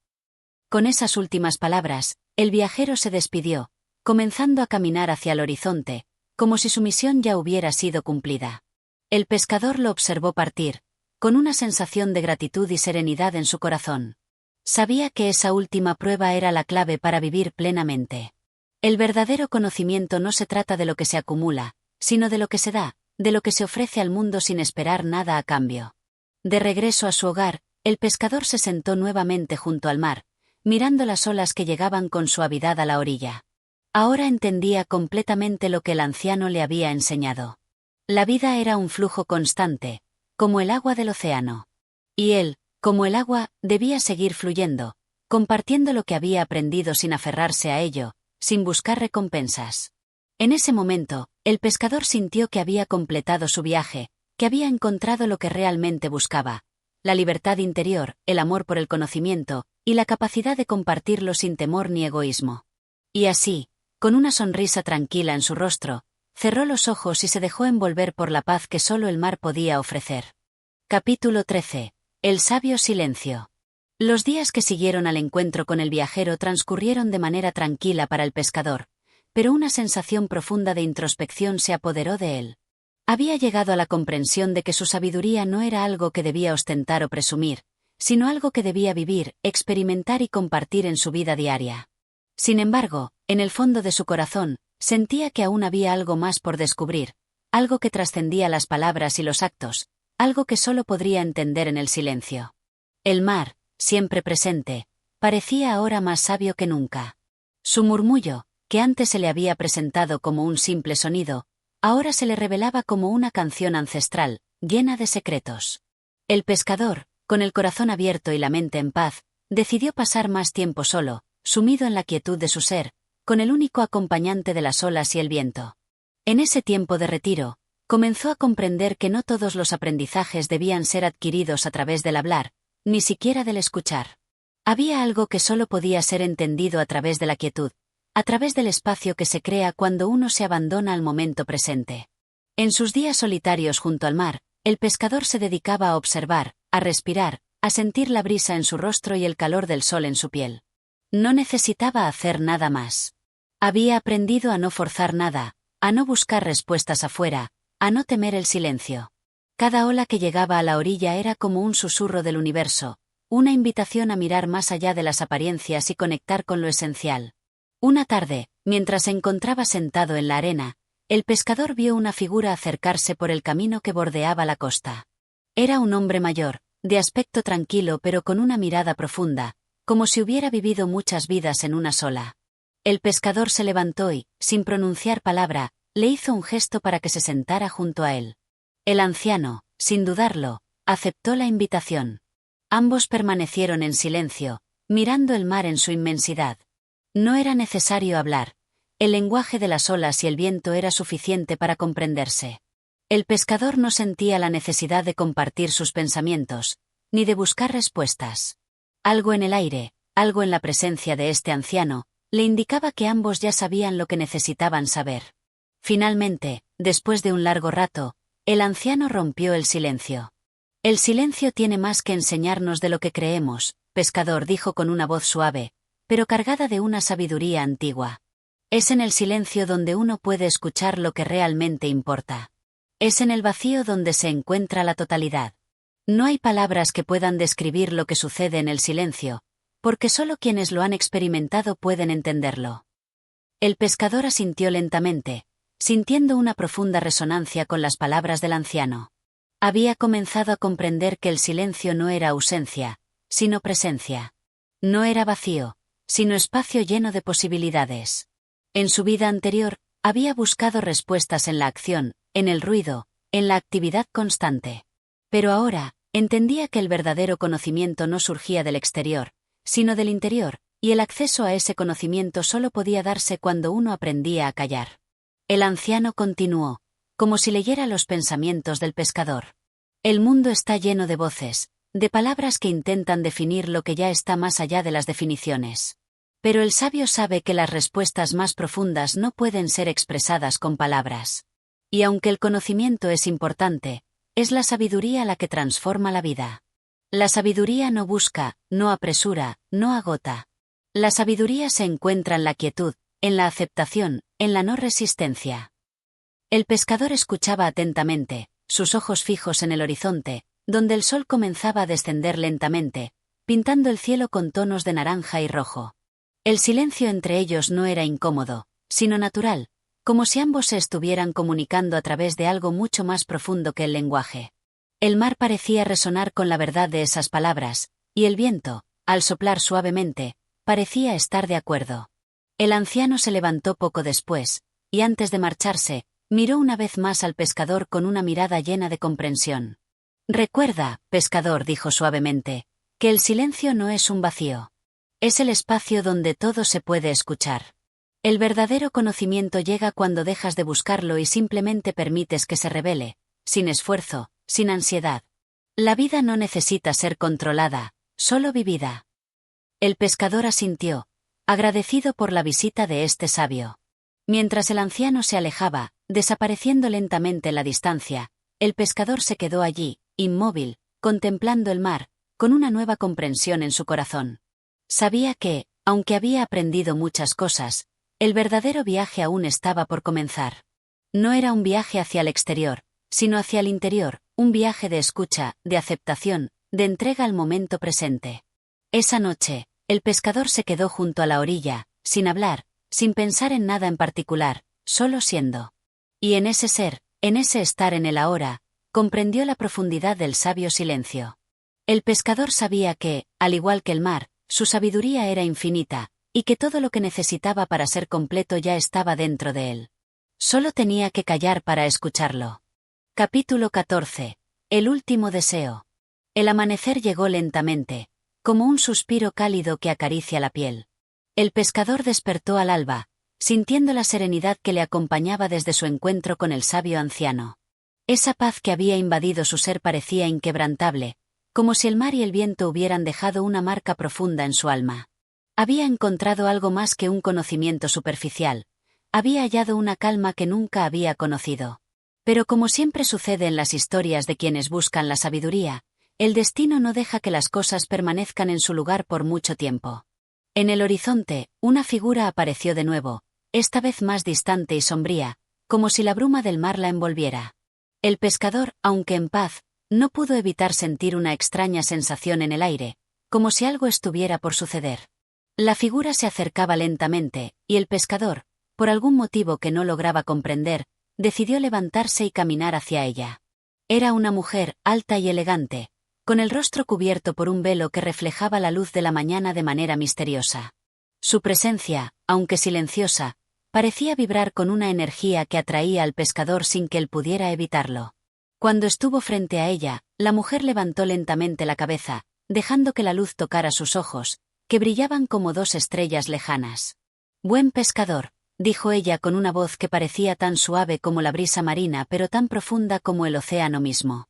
Con esas últimas palabras, el viajero se despidió, comenzando a caminar hacia el horizonte, como si su misión ya hubiera sido cumplida. El pescador lo observó partir, con una sensación de gratitud y serenidad en su corazón. Sabía que esa última prueba era la clave para vivir plenamente. El verdadero conocimiento no se trata de lo que se acumula, sino de lo que se da, de lo que se ofrece al mundo sin esperar nada a cambio. De regreso a su hogar, el pescador se sentó nuevamente junto al mar, mirando las olas que llegaban con suavidad a la orilla. Ahora entendía completamente lo que el anciano le había enseñado. La vida era un flujo constante, como el agua del océano. Y él, como el agua, debía seguir fluyendo, compartiendo lo que había aprendido sin aferrarse a ello, sin buscar recompensas. En ese momento, el pescador sintió que había completado su viaje, que había encontrado lo que realmente buscaba: la libertad interior, el amor por el conocimiento, y la capacidad de compartirlo sin temor ni egoísmo. Y así, con una sonrisa tranquila en su rostro, cerró los ojos y se dejó envolver por la paz que solo el mar podía ofrecer. Capítulo 13. El sabio silencio. Los días que siguieron al encuentro con el viajero transcurrieron de manera tranquila para el pescador, pero una sensación profunda de introspección se apoderó de él. Había llegado a la comprensión de que su sabiduría no era algo que debía ostentar o presumir, sino algo que debía vivir, experimentar y compartir en su vida diaria. Sin embargo, en el fondo de su corazón, sentía que aún había algo más por descubrir, algo que trascendía las palabras y los actos, algo que solo podría entender en el silencio. El mar, siempre presente, parecía ahora más sabio que nunca. Su murmullo, que antes se le había presentado como un simple sonido, ahora se le revelaba como una canción ancestral, llena de secretos. El pescador, con el corazón abierto y la mente en paz, decidió pasar más tiempo solo, sumido en la quietud de su ser, con el único acompañante de las olas y el viento. En ese tiempo de retiro, comenzó a comprender que no todos los aprendizajes debían ser adquiridos a través del hablar, ni siquiera del escuchar. Había algo que solo podía ser entendido a través de la quietud, a través del espacio que se crea cuando uno se abandona al momento presente. En sus días solitarios junto al mar, el pescador se dedicaba a observar, a respirar, a sentir la brisa en su rostro y el calor del sol en su piel. No necesitaba hacer nada más. Había aprendido a no forzar nada, a no buscar respuestas afuera, a no temer el silencio. Cada ola que llegaba a la orilla era como un susurro del universo, una invitación a mirar más allá de las apariencias y conectar con lo esencial. Una tarde, mientras se encontraba sentado en la arena, el pescador vio una figura acercarse por el camino que bordeaba la costa. Era un hombre mayor, de aspecto tranquilo pero con una mirada profunda, como si hubiera vivido muchas vidas en una sola. El pescador se levantó y, sin pronunciar palabra, le hizo un gesto para que se sentara junto a él. El anciano, sin dudarlo, aceptó la invitación. Ambos permanecieron en silencio, mirando el mar en su inmensidad. No era necesario hablar. El lenguaje de las olas y el viento era suficiente para comprenderse. El pescador no sentía la necesidad de compartir sus pensamientos, ni de buscar respuestas. Algo en el aire, algo en la presencia de este anciano, le indicaba que ambos ya sabían lo que necesitaban saber. Finalmente, después de un largo rato, el anciano rompió el silencio. El silencio tiene más que enseñarnos de lo que creemos, pescador, dijo con una voz suave, pero cargada de una sabiduría antigua. Es en el silencio donde uno puede escuchar lo que realmente importa. Es en el vacío donde se encuentra la totalidad. No hay palabras que puedan describir lo que sucede en el silencio, porque solo quienes lo han experimentado pueden entenderlo. El pescador asintió lentamente, sintiendo una profunda resonancia con las palabras del anciano. Había comenzado a comprender que el silencio no era ausencia, sino presencia. No era vacío, sino espacio lleno de posibilidades. En su vida anterior, había buscado respuestas en la acción, en el ruido, en la actividad constante. Pero ahora, entendía que el verdadero conocimiento no surgía del exterior, sino del interior, y el acceso a ese conocimiento solo podía darse cuando uno aprendía a callar. El anciano continuó, como si leyera los pensamientos del pescador. El mundo está lleno de voces, de palabras que intentan definir lo que ya está más allá de las definiciones. Pero el sabio sabe que las respuestas más profundas no pueden ser expresadas con palabras. Y aunque el conocimiento es importante, es la sabiduría la que transforma la vida. La sabiduría no busca, no apresura, no agota. La sabiduría se encuentra en la quietud, en la aceptación, en la no resistencia. El pescador escuchaba atentamente, sus ojos fijos en el horizonte, donde el sol comenzaba a descender lentamente, pintando el cielo con tonos de naranja y rojo. El silencio entre ellos no era incómodo, sino natural, como si ambos se estuvieran comunicando a través de algo mucho más profundo que el lenguaje. El mar parecía resonar con la verdad de esas palabras, y el viento, al soplar suavemente, parecía estar de acuerdo. El anciano se levantó poco después, y antes de marcharse, miró una vez más al pescador con una mirada llena de comprensión. Recuerda, pescador, dijo suavemente, que el silencio no es un vacío. Es el espacio donde todo se puede escuchar. El verdadero conocimiento llega cuando dejas de buscarlo y simplemente permites que se revele, sin esfuerzo, sin ansiedad. La vida no necesita ser controlada, solo vivida. El pescador asintió, agradecido por la visita de este sabio. Mientras el anciano se alejaba, desapareciendo lentamente en la distancia, el pescador se quedó allí, inmóvil, contemplando el mar, con una nueva comprensión en su corazón. Sabía que, aunque había aprendido muchas cosas, el verdadero viaje aún estaba por comenzar. No era un viaje hacia el exterior, sino hacia el interior, un viaje de escucha, de aceptación, de entrega al momento presente. Esa noche, el pescador se quedó junto a la orilla, sin hablar, sin pensar en nada en particular, solo siendo. Y en ese ser, en ese estar en el ahora, comprendió la profundidad del sabio silencio. El pescador sabía que, al igual que el mar, su sabiduría era infinita, y que todo lo que necesitaba para ser completo ya estaba dentro de él. Solo tenía que callar para escucharlo. Capítulo 14. El último deseo. El amanecer llegó lentamente, como un suspiro cálido que acaricia la piel. El pescador despertó al alba, sintiendo la serenidad que le acompañaba desde su encuentro con el sabio anciano. Esa paz que había invadido su ser parecía inquebrantable, como si el mar y el viento hubieran dejado una marca profunda en su alma. Había encontrado algo más que un conocimiento superficial, había hallado una calma que nunca había conocido. Pero como siempre sucede en las historias de quienes buscan la sabiduría, el destino no deja que las cosas permanezcan en su lugar por mucho tiempo. En el horizonte, una figura apareció de nuevo, esta vez más distante y sombría, como si la bruma del mar la envolviera. El pescador, aunque en paz, no pudo evitar sentir una extraña sensación en el aire, como si algo estuviera por suceder. La figura se acercaba lentamente, y el pescador, por algún motivo que no lograba comprender, decidió levantarse y caminar hacia ella. Era una mujer, alta y elegante, con el rostro cubierto por un velo que reflejaba la luz de la mañana de manera misteriosa. Su presencia, aunque silenciosa, parecía vibrar con una energía que atraía al pescador sin que él pudiera evitarlo. Cuando estuvo frente a ella, la mujer levantó lentamente la cabeza, dejando que la luz tocara sus ojos, que brillaban como dos estrellas lejanas. «Buen pescador», dijo ella con una voz que parecía tan suave como la brisa marina pero tan profunda como el océano mismo.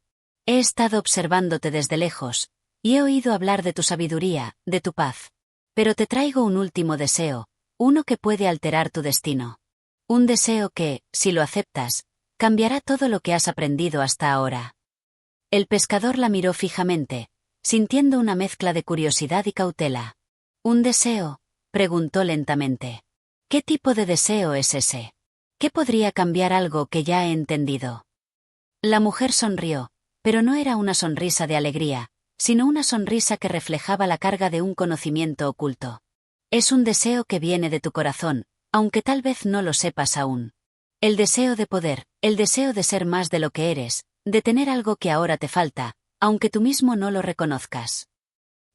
«He estado observándote desde lejos, y he oído hablar de tu sabiduría, de tu paz. Pero te traigo un último deseo, uno que puede alterar tu destino. Un deseo que, si lo aceptas, cambiará todo lo que has aprendido hasta ahora». El pescador la miró fijamente, sintiendo una mezcla de curiosidad y cautela. «¿Un deseo?», preguntó lentamente. «¿Qué tipo de deseo es ese? ¿Qué podría cambiar algo que ya he entendido?». La mujer sonrió, pero no era una sonrisa de alegría, sino una sonrisa que reflejaba la carga de un conocimiento oculto. «Es un deseo que viene de tu corazón, aunque tal vez no lo sepas aún. El deseo de poder, el deseo de ser más de lo que eres, de tener algo que ahora te falta, aunque tú mismo no lo reconozcas».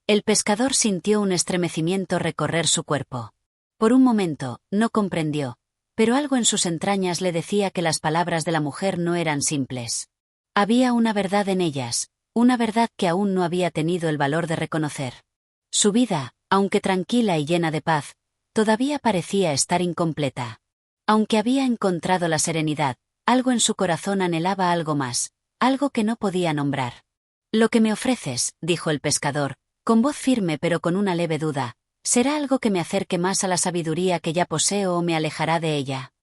El pescador sintió un estremecimiento recorrer su cuerpo. Por un momento, no comprendió, pero algo en sus entrañas le decía que las palabras de la mujer no eran simples. Había una verdad en ellas, una verdad que aún no había tenido el valor de reconocer. Su vida, aunque tranquila y llena de paz, todavía parecía estar incompleta. Aunque había encontrado la serenidad, algo en su corazón anhelaba algo más, algo que no podía nombrar. «Lo que me ofreces», dijo el pescador, con voz firme pero con una leve duda, «¿será algo que me acerque más a la sabiduría que ya poseo o me alejará de ella?».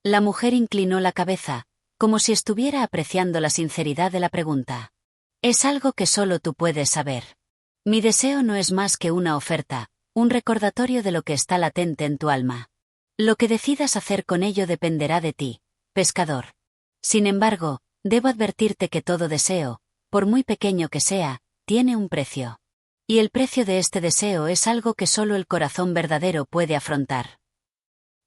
La mujer inclinó la cabeza, como si estuviera apreciando la sinceridad de la pregunta. «Es algo que solo tú puedes saber. Mi deseo no es más que una oferta, un recordatorio de lo que está latente en tu alma. Lo que decidas hacer con ello dependerá de ti, pescador. Sin embargo, debo advertirte que todo deseo, por muy pequeño que sea, tiene un precio. Y el precio de este deseo es algo que solo el corazón verdadero puede afrontar».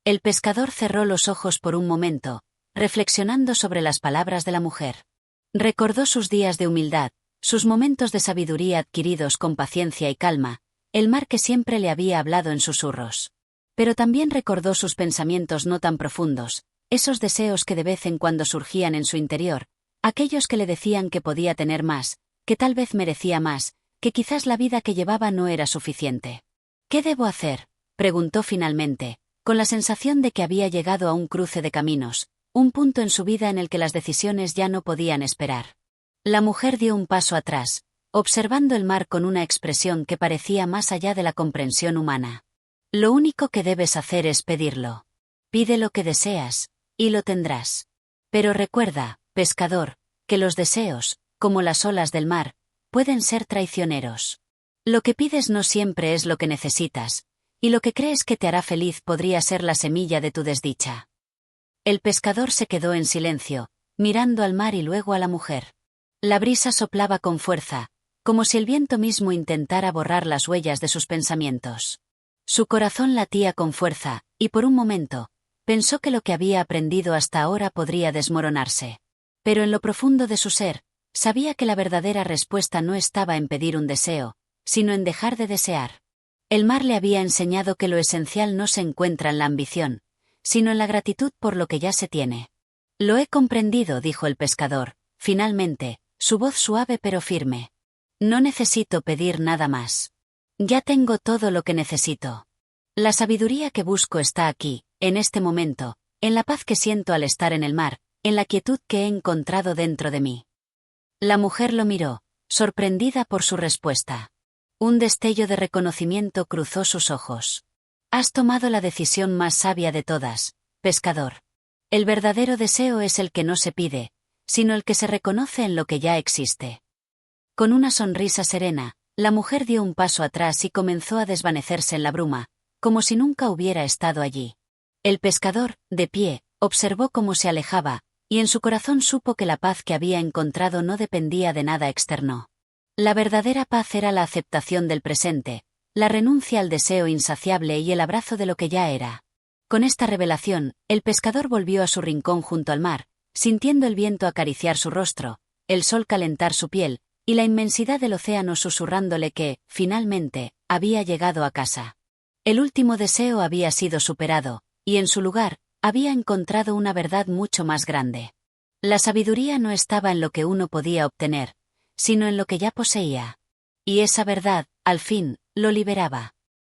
El pescador cerró los ojos por un momento, reflexionando sobre las palabras de la mujer. Recordó sus días de humildad, sus momentos de sabiduría adquiridos con paciencia y calma, el mar que siempre le había hablado en susurros. Pero también recordó sus pensamientos no tan profundos, esos deseos que de vez en cuando surgían en su interior, aquellos que le decían que podía tener más, que tal vez merecía más, que quizás la vida que llevaba no era suficiente. «¿Qué debo hacer?», preguntó finalmente, con la sensación de que había llegado a un cruce de caminos, un punto en su vida en el que las decisiones ya no podían esperar. La mujer dio un paso atrás, observando el mar con una expresión que parecía más allá de la comprensión humana. «Lo único que debes hacer es pedirlo. Pide lo que deseas, y lo tendrás. Pero recuerda, pescador, que los deseos, como las olas del mar, pueden ser traicioneros. Lo que pides no siempre es lo que necesitas, y lo que crees que te hará feliz podría ser la semilla de tu desdicha. El pescador se quedó en silencio, mirando al mar y luego a la mujer. La brisa soplaba con fuerza, como si el viento mismo intentara borrar las huellas de sus pensamientos. Su corazón latía con fuerza, y por un momento, pensó que lo que había aprendido hasta ahora podría desmoronarse. Pero en lo profundo de su ser, sabía que la verdadera respuesta no estaba en pedir un deseo, sino en dejar de desear. El mar le había enseñado que lo esencial no se encuentra en la ambición, sino en la gratitud por lo que ya se tiene. Lo he comprendido, dijo el pescador, finalmente, su voz suave pero firme. No necesito pedir nada más. Ya tengo todo lo que necesito. La sabiduría que busco está aquí, en este momento, en la paz que siento al estar en el mar, en la quietud que he encontrado dentro de mí. La mujer lo miró, sorprendida por su respuesta. Un destello de reconocimiento cruzó sus ojos. Has tomado la decisión más sabia de todas, pescador. El verdadero deseo es el que no se pide, sino el que se reconoce en lo que ya existe. Con una sonrisa serena, la mujer dio un paso atrás y comenzó a desvanecerse en la bruma, como si nunca hubiera estado allí. El pescador, de pie, observó cómo se alejaba, y en su corazón supo que la paz que había encontrado no dependía de nada externo. La verdadera paz era la aceptación del presente, la renuncia al deseo insaciable y el abrazo de lo que ya era. Con esta revelación, el pescador volvió a su rincón junto al mar, sintiendo el viento acariciar su rostro, el sol calentar su piel, y la inmensidad del océano susurrándole que, finalmente, había llegado a casa. El último deseo había sido superado, y en su lugar, había encontrado una verdad mucho más grande. La sabiduría no estaba en lo que uno podía obtener, sino en lo que ya poseía. Y esa verdad, al fin, lo liberaba.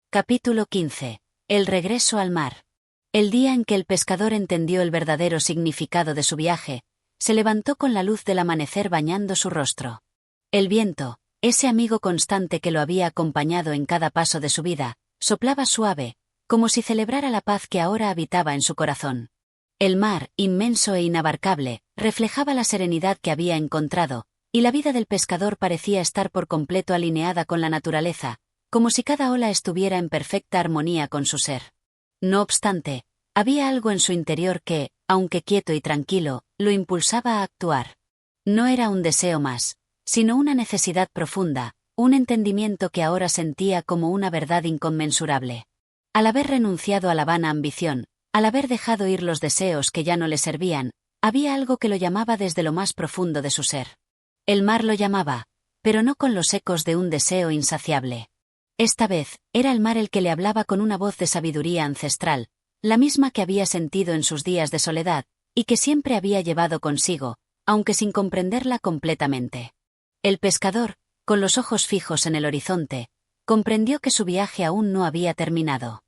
Capítulo 15. El regreso al mar. El día en que el pescador entendió el verdadero significado de su viaje, se levantó con la luz del amanecer bañando su rostro. El viento, ese amigo constante que lo había acompañado en cada paso de su vida, soplaba suave, como si celebrara la paz que ahora habitaba en su corazón. El mar, inmenso e inabarcable, reflejaba la serenidad que había encontrado, y la vida del pescador parecía estar por completo alineada con la naturaleza, como si cada ola estuviera en perfecta armonía con su ser. No obstante, había algo en su interior que, aunque quieto y tranquilo, lo impulsaba a actuar. No era un deseo más, sino una necesidad profunda, un entendimiento que ahora sentía como una verdad inconmensurable. Al haber renunciado a la vana ambición, al haber dejado ir los deseos que ya no le servían, había algo que lo llamaba desde lo más profundo de su ser. El mar lo llamaba, pero no con los ecos de un deseo insaciable. Esta vez, era el mar el que le hablaba con una voz de sabiduría ancestral, la misma que había sentido en sus días de soledad, y que siempre había llevado consigo, aunque sin comprenderla completamente. El pescador, con los ojos fijos en el horizonte, comprendió que su viaje aún no había terminado.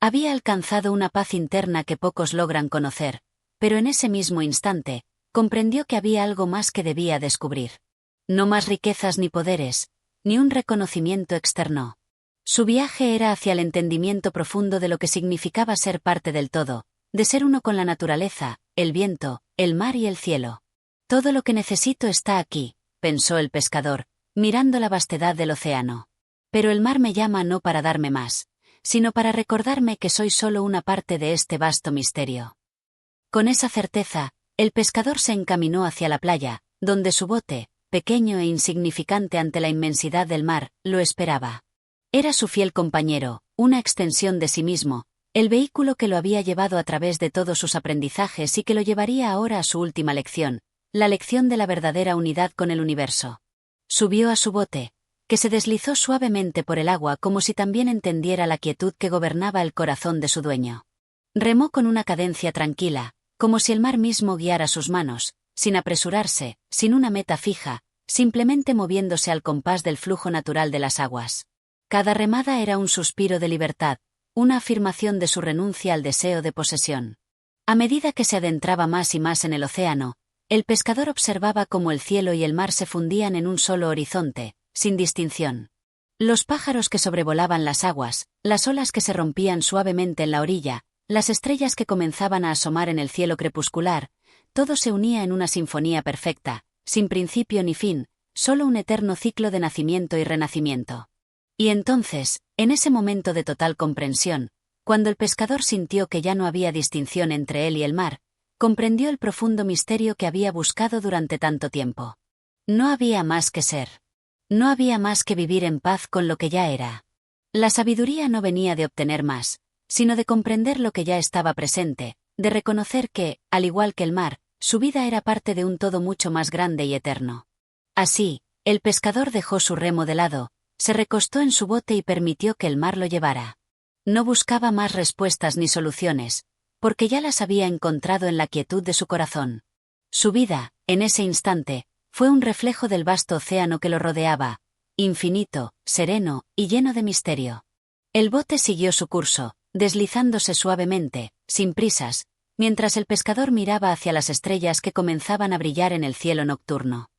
Había alcanzado una paz interna que pocos logran conocer, pero en ese mismo instante, comprendió que había algo más que debía descubrir. No más riquezas ni poderes, ni un reconocimiento externo. Su viaje era hacia el entendimiento profundo de lo que significaba ser parte del todo, de ser uno con la naturaleza, el viento, el mar y el cielo. Todo lo que necesito está aquí, pensó el pescador, mirando la vastedad del océano. Pero el mar me llama no para darme más, sino para recordarme que soy solo una parte de este vasto misterio. Con esa certeza, el pescador se encaminó hacia la playa, donde su bote, pequeño e insignificante ante la inmensidad del mar, lo esperaba. Era su fiel compañero, una extensión de sí mismo, el vehículo que lo había llevado a través de todos sus aprendizajes y que lo llevaría ahora a su última lección, la lección de la verdadera unidad con el universo. Subió a su bote, que se deslizó suavemente por el agua como si también entendiera la quietud que gobernaba el corazón de su dueño. Remó con una cadencia tranquila, como si el mar mismo guiara sus manos, sin apresurarse, sin una meta fija, simplemente moviéndose al compás del flujo natural de las aguas. Cada remada era un suspiro de libertad, una afirmación de su renuncia al deseo de posesión. A medida que se adentraba más y más en el océano, el pescador observaba cómo el cielo y el mar se fundían en un solo horizonte, sin distinción. Los pájaros que sobrevolaban las aguas, las olas que se rompían suavemente en la orilla, las estrellas que comenzaban a asomar en el cielo crepuscular, todo se unía en una sinfonía perfecta, sin principio ni fin, solo un eterno ciclo de nacimiento y renacimiento. Y entonces, en ese momento de total comprensión, cuando el pescador sintió que ya no había distinción entre él y el mar, comprendió el profundo misterio que había buscado durante tanto tiempo. No había más que ser. No había más que vivir en paz con lo que ya era. La sabiduría no venía de obtener más, sino de comprender lo que ya estaba presente, de reconocer que, al igual que el mar, su vida era parte de un todo mucho más grande y eterno. Así, el pescador dejó su remo de lado, se recostó en su bote y permitió que el mar lo llevara. No buscaba más respuestas ni soluciones, porque ya las había encontrado en la quietud de su corazón. Su vida, en ese instante, fue un reflejo del vasto océano que lo rodeaba, infinito, sereno y lleno de misterio. El bote siguió su curso, deslizándose suavemente, sin prisas, mientras el pescador miraba hacia las estrellas que comenzaban a brillar en el cielo nocturno.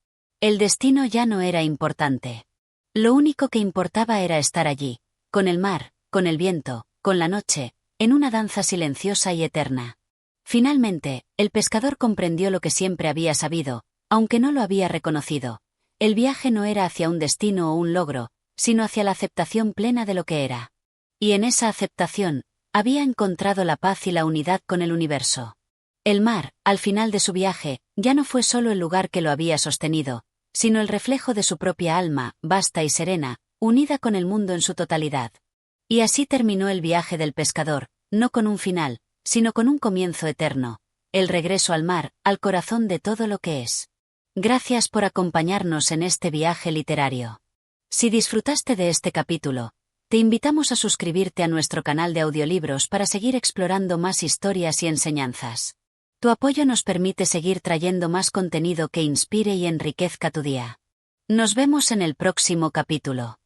El destino ya no era importante. Lo único que importaba era estar allí, con el mar, con el viento, con la noche, en una danza silenciosa y eterna. Finalmente, el pescador comprendió lo que siempre había sabido, aunque no lo había reconocido. El viaje no era hacia un destino o un logro, sino hacia la aceptación plena de lo que era. Y en esa aceptación, había encontrado la paz y la unidad con el universo. El mar, al final de su viaje, ya no fue solo el lugar que lo había sostenido, sino el reflejo de su propia alma, vasta y serena, unida con el mundo en su totalidad. Y así terminó el viaje del pescador, no con un final, sino con un comienzo eterno, el regreso al mar, al corazón de todo lo que es. Gracias por acompañarnos en este viaje literario. Si disfrutaste de este capítulo, te invitamos a suscribirte a nuestro canal de audiolibros para seguir explorando más historias y enseñanzas. Tu apoyo nos permite seguir trayendo más contenido que inspire y enriquezca tu día. Nos vemos en el próximo capítulo.